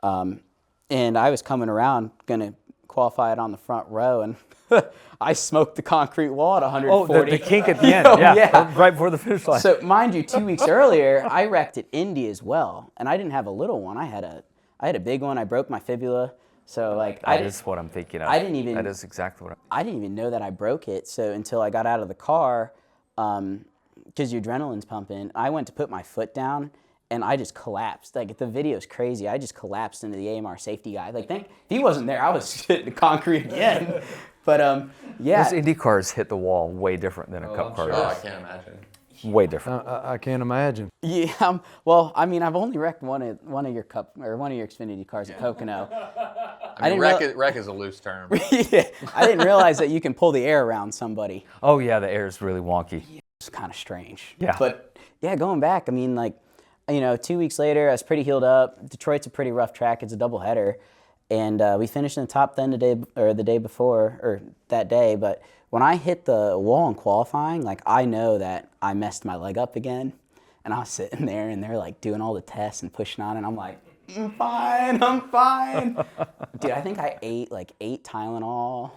And I was coming around, going to qualify it on the front row, and I smoked the concrete wall at 140. Oh, the kink at the end. Oh, yeah. Right before the finish line. So mind you, 2 weeks earlier, I wrecked at Indy as well, and I didn't have a little one. I had a big one. I broke my fibula. So like that is what I'm thinking of. That is exactly what I didn't even know that I broke it. So until I got out of the car, because your adrenaline's pumping, I went to put my foot down, and I just collapsed. Like, the video's crazy. I just collapsed into the AMR safety guy. Like, if he wasn't there, I was hitting the concrete again. But, yeah. Those Indy cars hit the wall way different than a Cup car Oh, I does. can't imagine. way different. I can't imagine. Yeah, well, I mean, I've only wrecked one of your one of your Xfinity cars at Pocono. I mean, didn't wreck is a loose term. Yeah, I didn't realize that you can pull the air around somebody. Oh yeah, the air is really wonky. It's kind of strange. Yeah. But yeah, going back, I mean, like, 2 weeks later, I was pretty healed up. Detroit's a pretty rough track. It's a doubleheader, and we finished in the top 10 the day before, or that day. But when I hit the wall in qualifying, like, I know that I messed my leg up again, and I was sitting there, and they're like doing all the tests and pushing on, and I'm like, I'm fine. Dude, I think I ate like 8 Tylenol.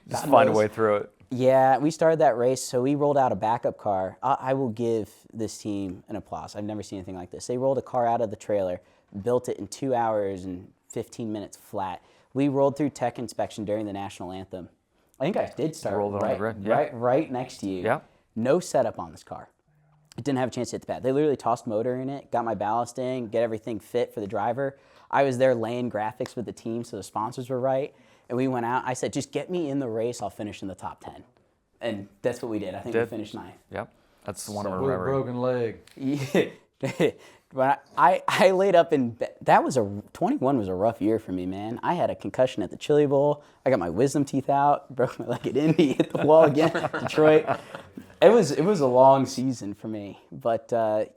Just find a way through it. Yeah, we started that race, so we rolled out a backup car. I will give this team an applause. I've never seen anything like this. They rolled a car out of the trailer, built it in 2 hours and 15 minutes flat. We rolled through tech inspection during the national anthem. I think I did start Rolled it on the grid, yeah. right next to you. Yeah. No setup on this car. It didn't have a chance to hit the pad. They literally tossed motor in it, got my ballast in, get everything fit for the driver. I was there laying graphics with the team so the sponsors were right. And we went out. I said, just get me in the race. I'll finish in the top 10. And that's what we did. I think we finished 9th. Yep. That's the one With I'm a remembering. broken leg. Yeah. But I laid up in bed. 21 was a rough year for me, man. I had a concussion at the Chili Bowl. I got my wisdom teeth out, broke my leg at Indy, hit the wall again, Detroit. It was a long season for me. But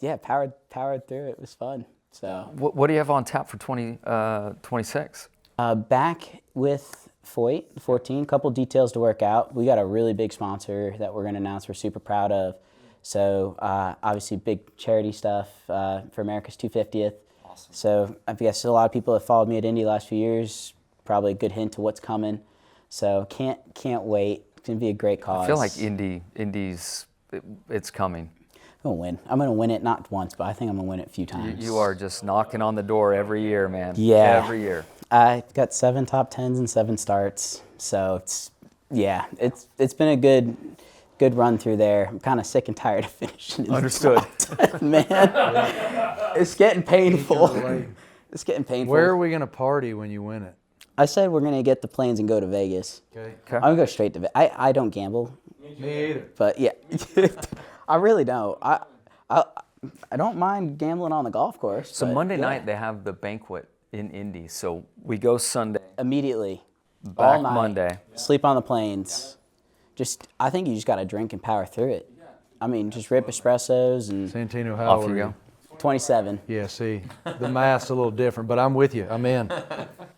yeah, powered through it. It was fun. So What do you have on tap for 2026? back with Foyt 14, couple details to work out. We got a really big sponsor that we're going to announce we're super proud of. So obviously big charity stuff for America's 250th. Awesome. So I guess a lot of people have followed me at Indy the last few years. Probably a good hint to what's coming. So can't wait. It's going to be a great cause. I feel like it's coming. I'm going to win. I'm going to win it not once, but I think I'm going to win it a few times. You are just knocking on the door every year, man. Yeah. Every year. I've got 7 top 10s and 7 starts. So it's been a good run through there. I'm kind of sick and tired of finishing in Understood. the top 10, man. It's getting painful. It's getting painful. Where are we going to party when you win it? I said we're going to get the planes and go to Vegas. Okay. I'm going to go straight to Vegas. I don't gamble. Me either. But yeah, I really don't. I don't mind gambling on the golf course. So but Monday yeah. night they have the banquet in Indy. So we go Sunday, Immediately. back all night, Monday. Sleep on the planes. I think you just got to drink and power through it. I mean, just rip espressos and Santino, how Off old you are go. 27. Yeah, see, the math's a little different, but I'm with you. I'm in.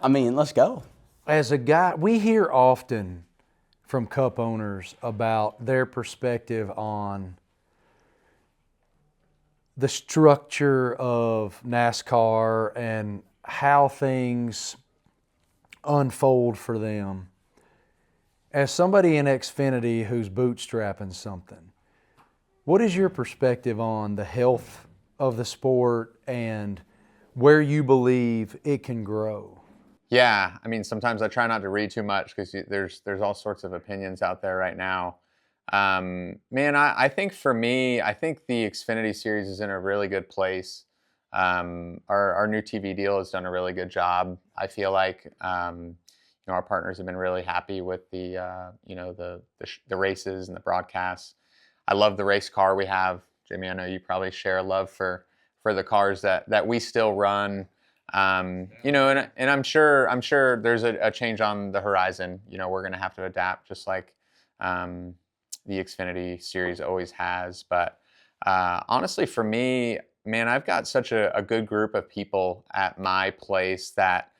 I mean, let's go. As a guy, we hear often from Cup owners about their perspective on the structure of NASCAR and how things unfold for them. As somebody in Xfinity who's bootstrapping something, what is your perspective on the health of the sport and where you believe it can grow? Yeah, I mean, sometimes I try not to read too much because there's all sorts of opinions out there right now. Man, I think for me, I think the Xfinity series is in a really good place. Our new TV deal has done a really good job. I feel like our partners have been really happy with the races and the broadcasts. I love the race car we have, Jimmie. I know you probably share a love for the cars that we still run. And I'm sure there's a change on the horizon. We're going to have to adapt just like the Xfinity series always has. But honestly, for me, man, I've got such a good group of people at my place that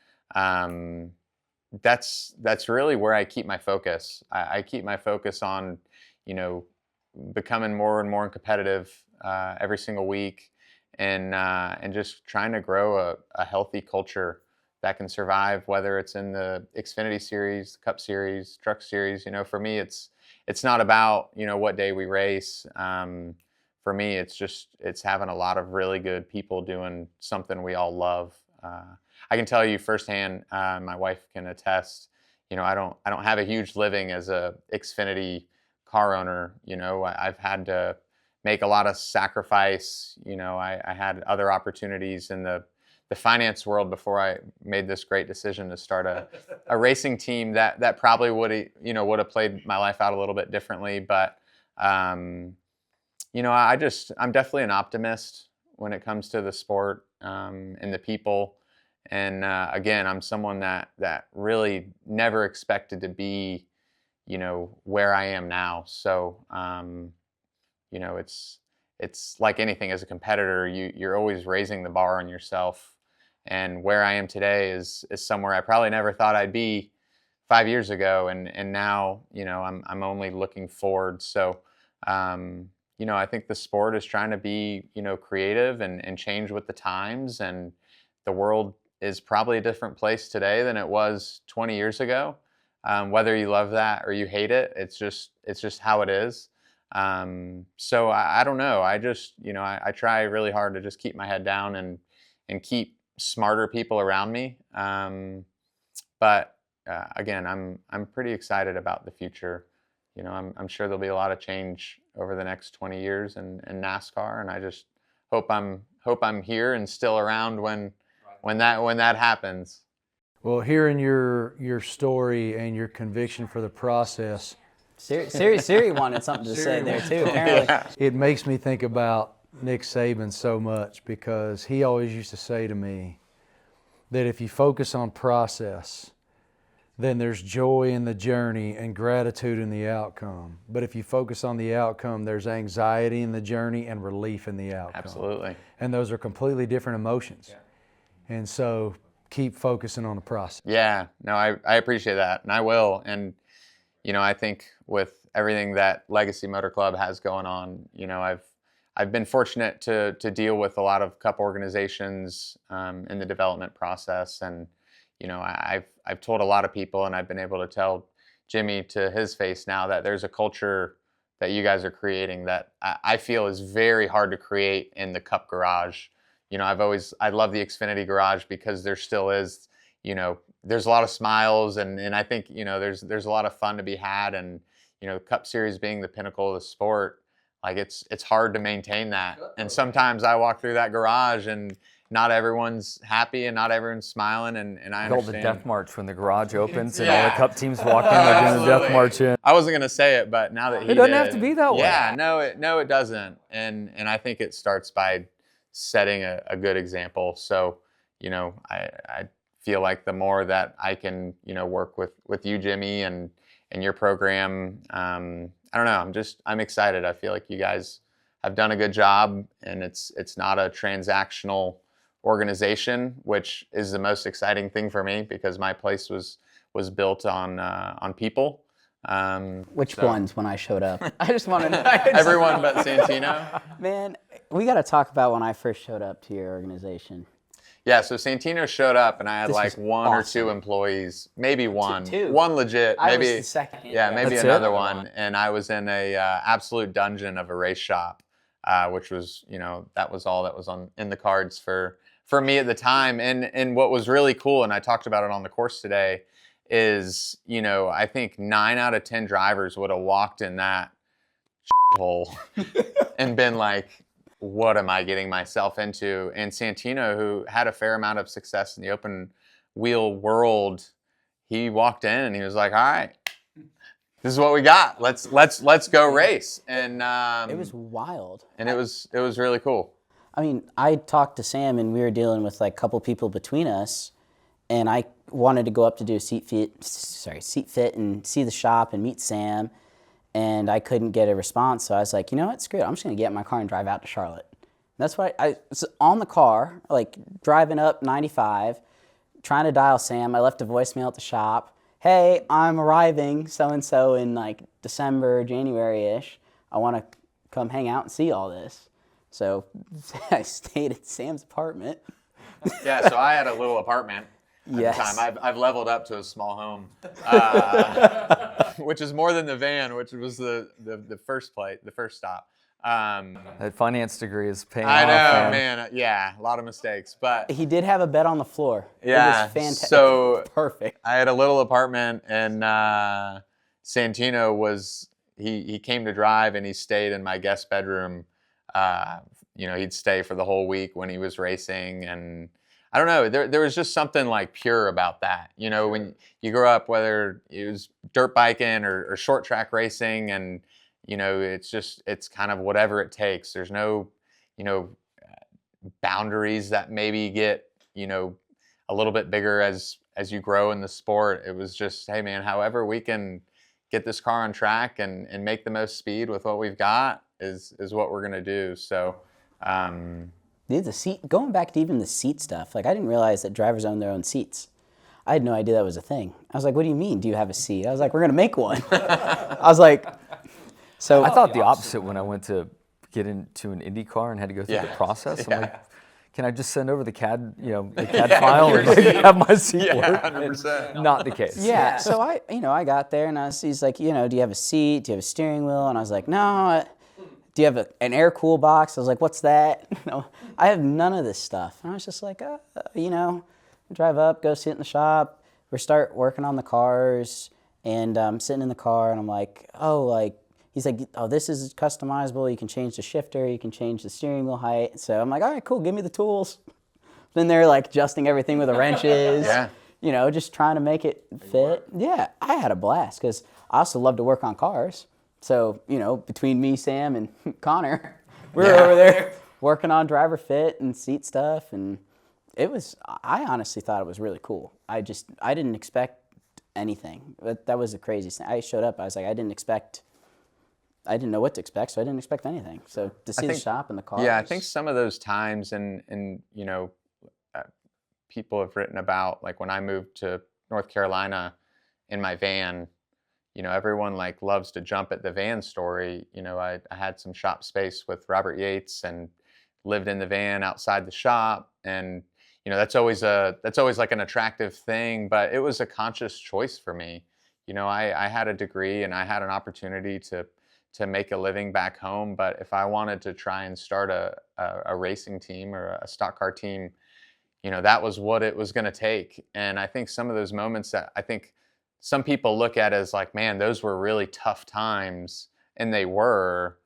that's really where I keep my focus. I keep my focus on, becoming more and more competitive every single week. And just trying to grow a healthy culture that can survive, whether it's in the Xfinity Series, Cup Series, Truck Series. For me, it's not about what day we race. For me, it's having a lot of really good people doing something we all love. I can tell you firsthand. My wife can attest. I don't have a huge living as a Xfinity car owner. I've had to make a lot of sacrifice. I had other opportunities in the finance world before I made this great decision to start a racing team that probably would have played my life out a little bit differently. But I'm definitely an optimist when it comes to the sport and the people. And again, I'm someone that really never expected to be, where I am now. So, it's like anything as a competitor, you're always raising the bar on yourself. And where I am today is somewhere I probably never thought I'd be 5 years ago. And now, I'm only looking forward. So, I think the sport is trying to be, creative and change with the times. And the world is probably a different place today than it was 20 years ago. Whether you love that or you hate it, it's just how it is. So I don't know. I just, I try really hard to just keep my head down and keep smarter people around me. But again, I'm pretty excited about the future. I'm sure there'll be a lot of change over the next 20 years in NASCAR, and I just hope I'm here and still around when that happens. Well, hearing your story and your conviction for the process, Siri wanted something to say there too, apparently. it makes me think about Nick Saban so much, because he always used to say to me that if you focus on process, then there's joy in the journey and gratitude in the outcome. But if you focus on the outcome, there's anxiety in the journey and relief in the outcome. Absolutely. And those are completely different emotions. Yeah. And so keep focusing on the process. Yeah, no, I appreciate that, and I will. And, I think with everything that Legacy Motor Club has going on, I've been fortunate to deal with a lot of cup organizations in the development process. And, I've told a lot of people, and I've been able to tell Jimmie to his face now, that there's a culture that you guys are creating that I feel is very hard to create in the cup garage. I love the Xfinity garage because there still is, there's a lot of smiles, and I think, there's a lot of fun to be had. And, Cup Series being the pinnacle of the sport, like it's hard to maintain that. And sometimes I walk through that garage and not everyone's happy and not everyone's smiling, and I Called the understand. death march when the garage opens and Yeah. all the cup teams walk in, they're doing the death Absolutely. march in. I wasn't gonna say it, but now that he It doesn't did, have to be that way. Yeah, no, it doesn't. And I think it starts by setting a good example. So, I feel like the more that I can, work with you, Jimmie, and your program, I don't know, I'm excited. I feel like you guys have done a good job, and it's not a transactional organization, which is the most exciting thing for me, because my place was built on people. Which ones when I showed up? I just want to know. Everyone but Santino. Man, we got to talk about when I first showed up to your organization. Yeah, so Santino showed up, and I had This like was one awesome. or two employees, maybe one. Two. One legit, I maybe. was the second. Yeah, maybe That's another it? one. And I was in a absolute dungeon of a race shop, which was, that was all that was in the cards for me at the time. And what was really cool, and I talked about it on the course today, is, I think 9 out of 10 drivers would have walked in that hole and been like, what am I getting myself into? And Santino, who had a fair amount of success in the open wheel world, he walked in and he was like, all right, this is what we got. Let's go race. And It was wild. and it was really cool. I mean, I talked to Sam, and we were dealing with like a couple people between us, and I wanted to go up to do a seat fit and see the shop and meet Sam, and I couldn't get a response. So I was like, you know what, screw it. I'm just gonna get in my car and drive out to Charlotte. And that's why I was on the car, like driving up 95, trying to dial Sam. I left a voicemail at the shop. Hey, I'm arriving so-and-so in like December, January-ish. I want to come hang out and see all this. So I stayed at Sam's apartment. Yeah, so I had a little apartment at Yes. the time. I've leveled up to a small home, which is more than the van, which was the first stop. That finance degree is paying I off. know, Man. man. Yeah, a lot of mistakes, but He did have a bed on the floor. Yeah, It was fantastic. so- Perfect. I had a little apartment, and Santino he came to drive, and he stayed in my guest bedroom. He'd stay for the whole week when he was racing, and I don't know, there was just something like pure about that. When you grow up, whether it was dirt biking or short track racing, and it's kind of whatever it takes. There's no, boundaries that maybe get, a little bit bigger as you grow in the sport. It was just, hey man, however we can get this car on track and make the most speed with what we've got is what we're gonna do. So Dude, the seat, going back to even the seat stuff, like I didn't realize that drivers own their own seats. I had no idea that was a thing. I was like, what do you mean, do you have a seat? I was like, we're gonna make one. I was like, so. I thought the opposite when I went to get into an Indy car and had to go through the process. I'm like, can I just send over the CAD, the CAD file and have my seat work? 100%. Not the case. Yeah, so I got there and he's like, do you have a seat? Do you have a steering wheel? And I was like, no. Do you have an air cool box? I was like, what's that? No, I have none of this stuff. And I was just like, drive up, go sit in the shop. We start working on the cars, and I'm sitting in the car, and I'm like, he's like, oh, this is customizable. You can change the shifter. You can change the steering wheel height. So I'm like, all right, cool. Give me the tools. Then they're like adjusting everything with the wrenches. Yeah. Just trying to make it fit. Yeah, I had a blast because I also love to work on cars. So, between me, Sam, and Connor, we were over there working on driver fit and seat stuff. And I honestly thought it was really cool. I didn't expect anything. That was the craziest thing. I showed up, I was like, I didn't know what to expect, so I didn't expect anything. So to see the shop and the cars. Yeah, I think some of those times and people have written about, like when I moved to North Carolina in my van, everyone loves to jump at the van story. I had some shop space with Robert Yates and lived in the van outside the shop, and that's always like an attractive thing, but it was a conscious choice for me. I had a degree and I had an opportunity to make a living back home, but if I wanted to try and start a racing team or a stock car team, that was what it was going to take. And I think some of those moments that I think some people look at as like, man, those were really tough times, and they were.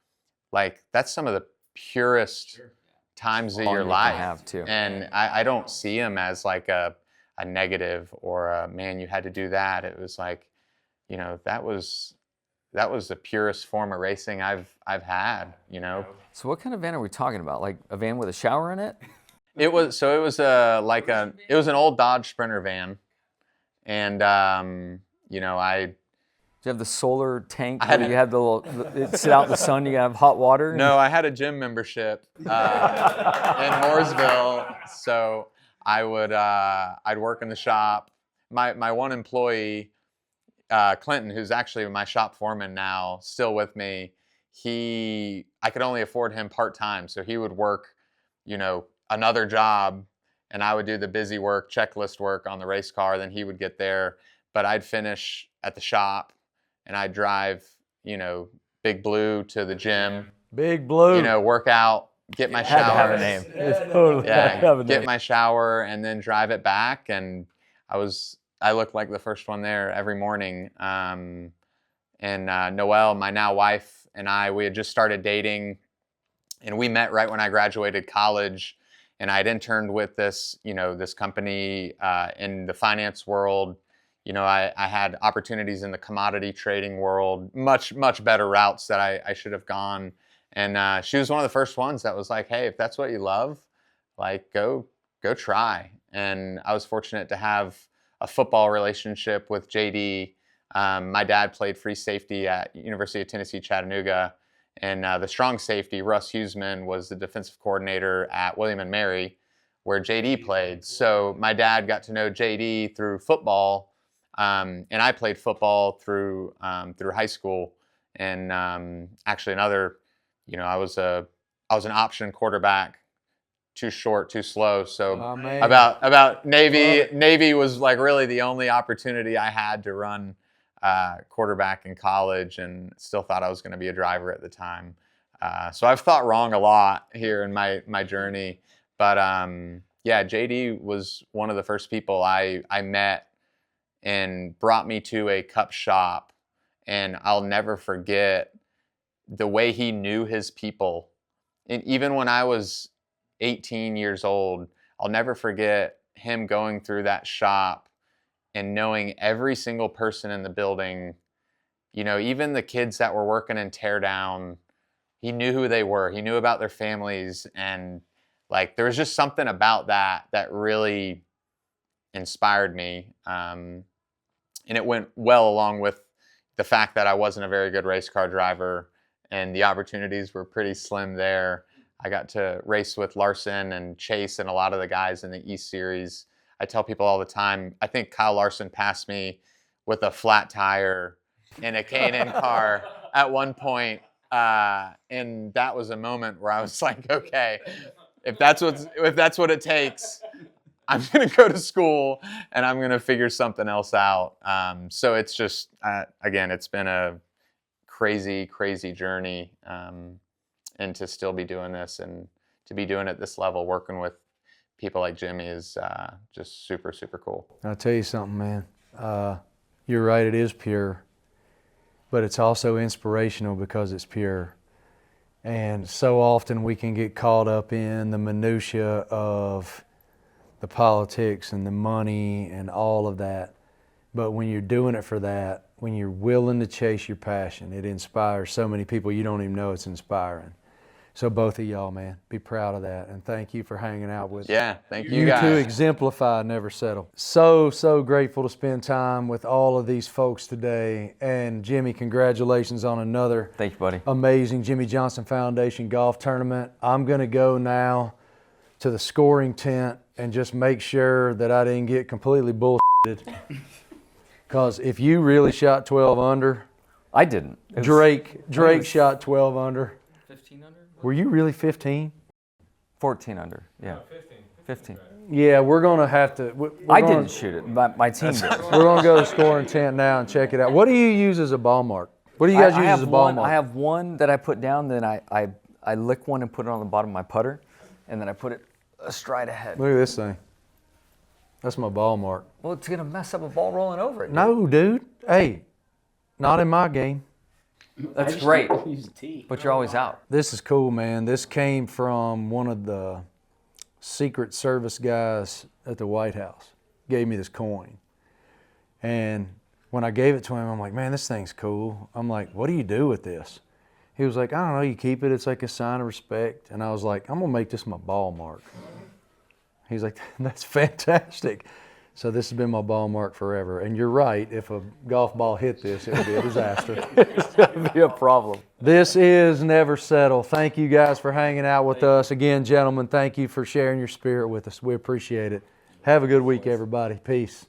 Like, that's some of the purest times of your life. And I don't see them as like a negative or a, man, you had to do that. It was like, that was the purest form of racing I've had, So what kind of van are we talking about? Like a van with a shower in it? It was an old Dodge Sprinter van, and Do you have the solar tank where you have sit out in the sun, you have hot water? No, I had a gym membership in Mooresville, so I'd work in the shop. My one employee, Clinton, who's actually my shop foreman now, still with me, I could only afford him part-time, so he would work, another job, and I would do the busy work, checklist work on the race car, then he would get there, but I'd finish at the shop, and I'd drive, Big Blue to the gym. Big Blue. Work out, get my shower. Had to have a name. Totally get my shower, and then drive it back, and I looked like the first one there every morning. And Noelle, my now wife, and we had just started dating, and we met right when I graduated college, and I'd interned with this company in the finance world. I had opportunities in the commodity trading world, much better routes that I should have gone. And she was one of the first ones that was like, hey, if that's what you love, like go try. And I was fortunate to have a football relationship with JD. My dad played free safety at University of Tennessee, Chattanooga. And the strong safety, Russ Huseman, was the defensive coordinator at William & Mary, where JD played. So my dad got to know JD through football, and I played football through high school. And actually another, I was an option quarterback, too short, too slow. So about Navy was like really the only opportunity I had to run quarterback in college, and still thought I was going to be a driver at the time. So I've thought wrong a lot here in my journey. But JD was one of the first people I met and brought me to a Cup shop. And I'll never forget the way he knew his people. And even when I was 18 years old, I'll never forget him going through that shop and knowing every single person in the building, you know, even the kids that were working in teardown, he knew who they were. He knew about their families, and like there was just something about that really inspired me. And it went well along with the fact that I wasn't a very good race car driver, and the opportunities were pretty slim there. I got to race with Larson and Chase and a lot of the guys in the East Series. I tell people all the time, I think Kyle Larson passed me with a flat tire in a K&N car at one point. And that was a moment where I was like, okay, if that's what it takes, I'm going to go to school and I'm going to figure something else out. So it's just, again, it's been a crazy, crazy journey. And to still be doing this and to be doing it at this level, working with people like Jimmie is just super, super cool. I'll tell you something, man. You're right, it is pure, but it's also inspirational because it's pure. And so often we can get caught up in the minutia of the politics and the money and all of that. But when you're doing it for that, when you're willing to chase your passion, it inspires so many people you don't even know it's inspiring. So both of y'all, man, be proud of that. And thank you for hanging out with us. Yeah, thank you You two guys. exemplify never settle. So, so grateful to spend time with all of these folks today. And Jimmie, congratulations on another Thank you, buddy. amazing Jimmie Johnson Foundation golf tournament. I'm going to go now to the scoring tent and just make sure that I didn't get completely bullshitted. Because if you really shot 12 under, I didn't. Drake shot 12 under. 15 under? Were you really 15? 14 under, yeah. 15. Yeah, we're going to have to. I didn't shoot it. My team did. We're going to go to the scoring tent now and check it out. What do you use as a ball mark? What do you guys use as a ball mark? I have one that I put down, then I lick one and put it on the bottom of my putter, and then I put it a stride ahead. Look at this thing. That's my ball mark. Well, it's going to mess up a ball rolling over it. No, dude. Hey, not in my game. That's great, but you're always out. This is cool, man. This came from one of the Secret Service guys at the White House. Gave me this coin. And when I gave it to him, I'm like, man, this thing's cool. I'm like, what do you do with this? He was like, I don't know, you keep it. It's like a sign of respect. And I was like, I'm going to make this my ball mark. He's like, that's fantastic. So this has been my ball mark forever. And you're right, if a golf ball hit this, it would be a disaster. It's going to be a problem. This is Never Settle. Thank you guys for hanging out with us. Again, gentlemen, thank you for sharing your spirit with us. We appreciate it. Have a good week, everybody. Peace.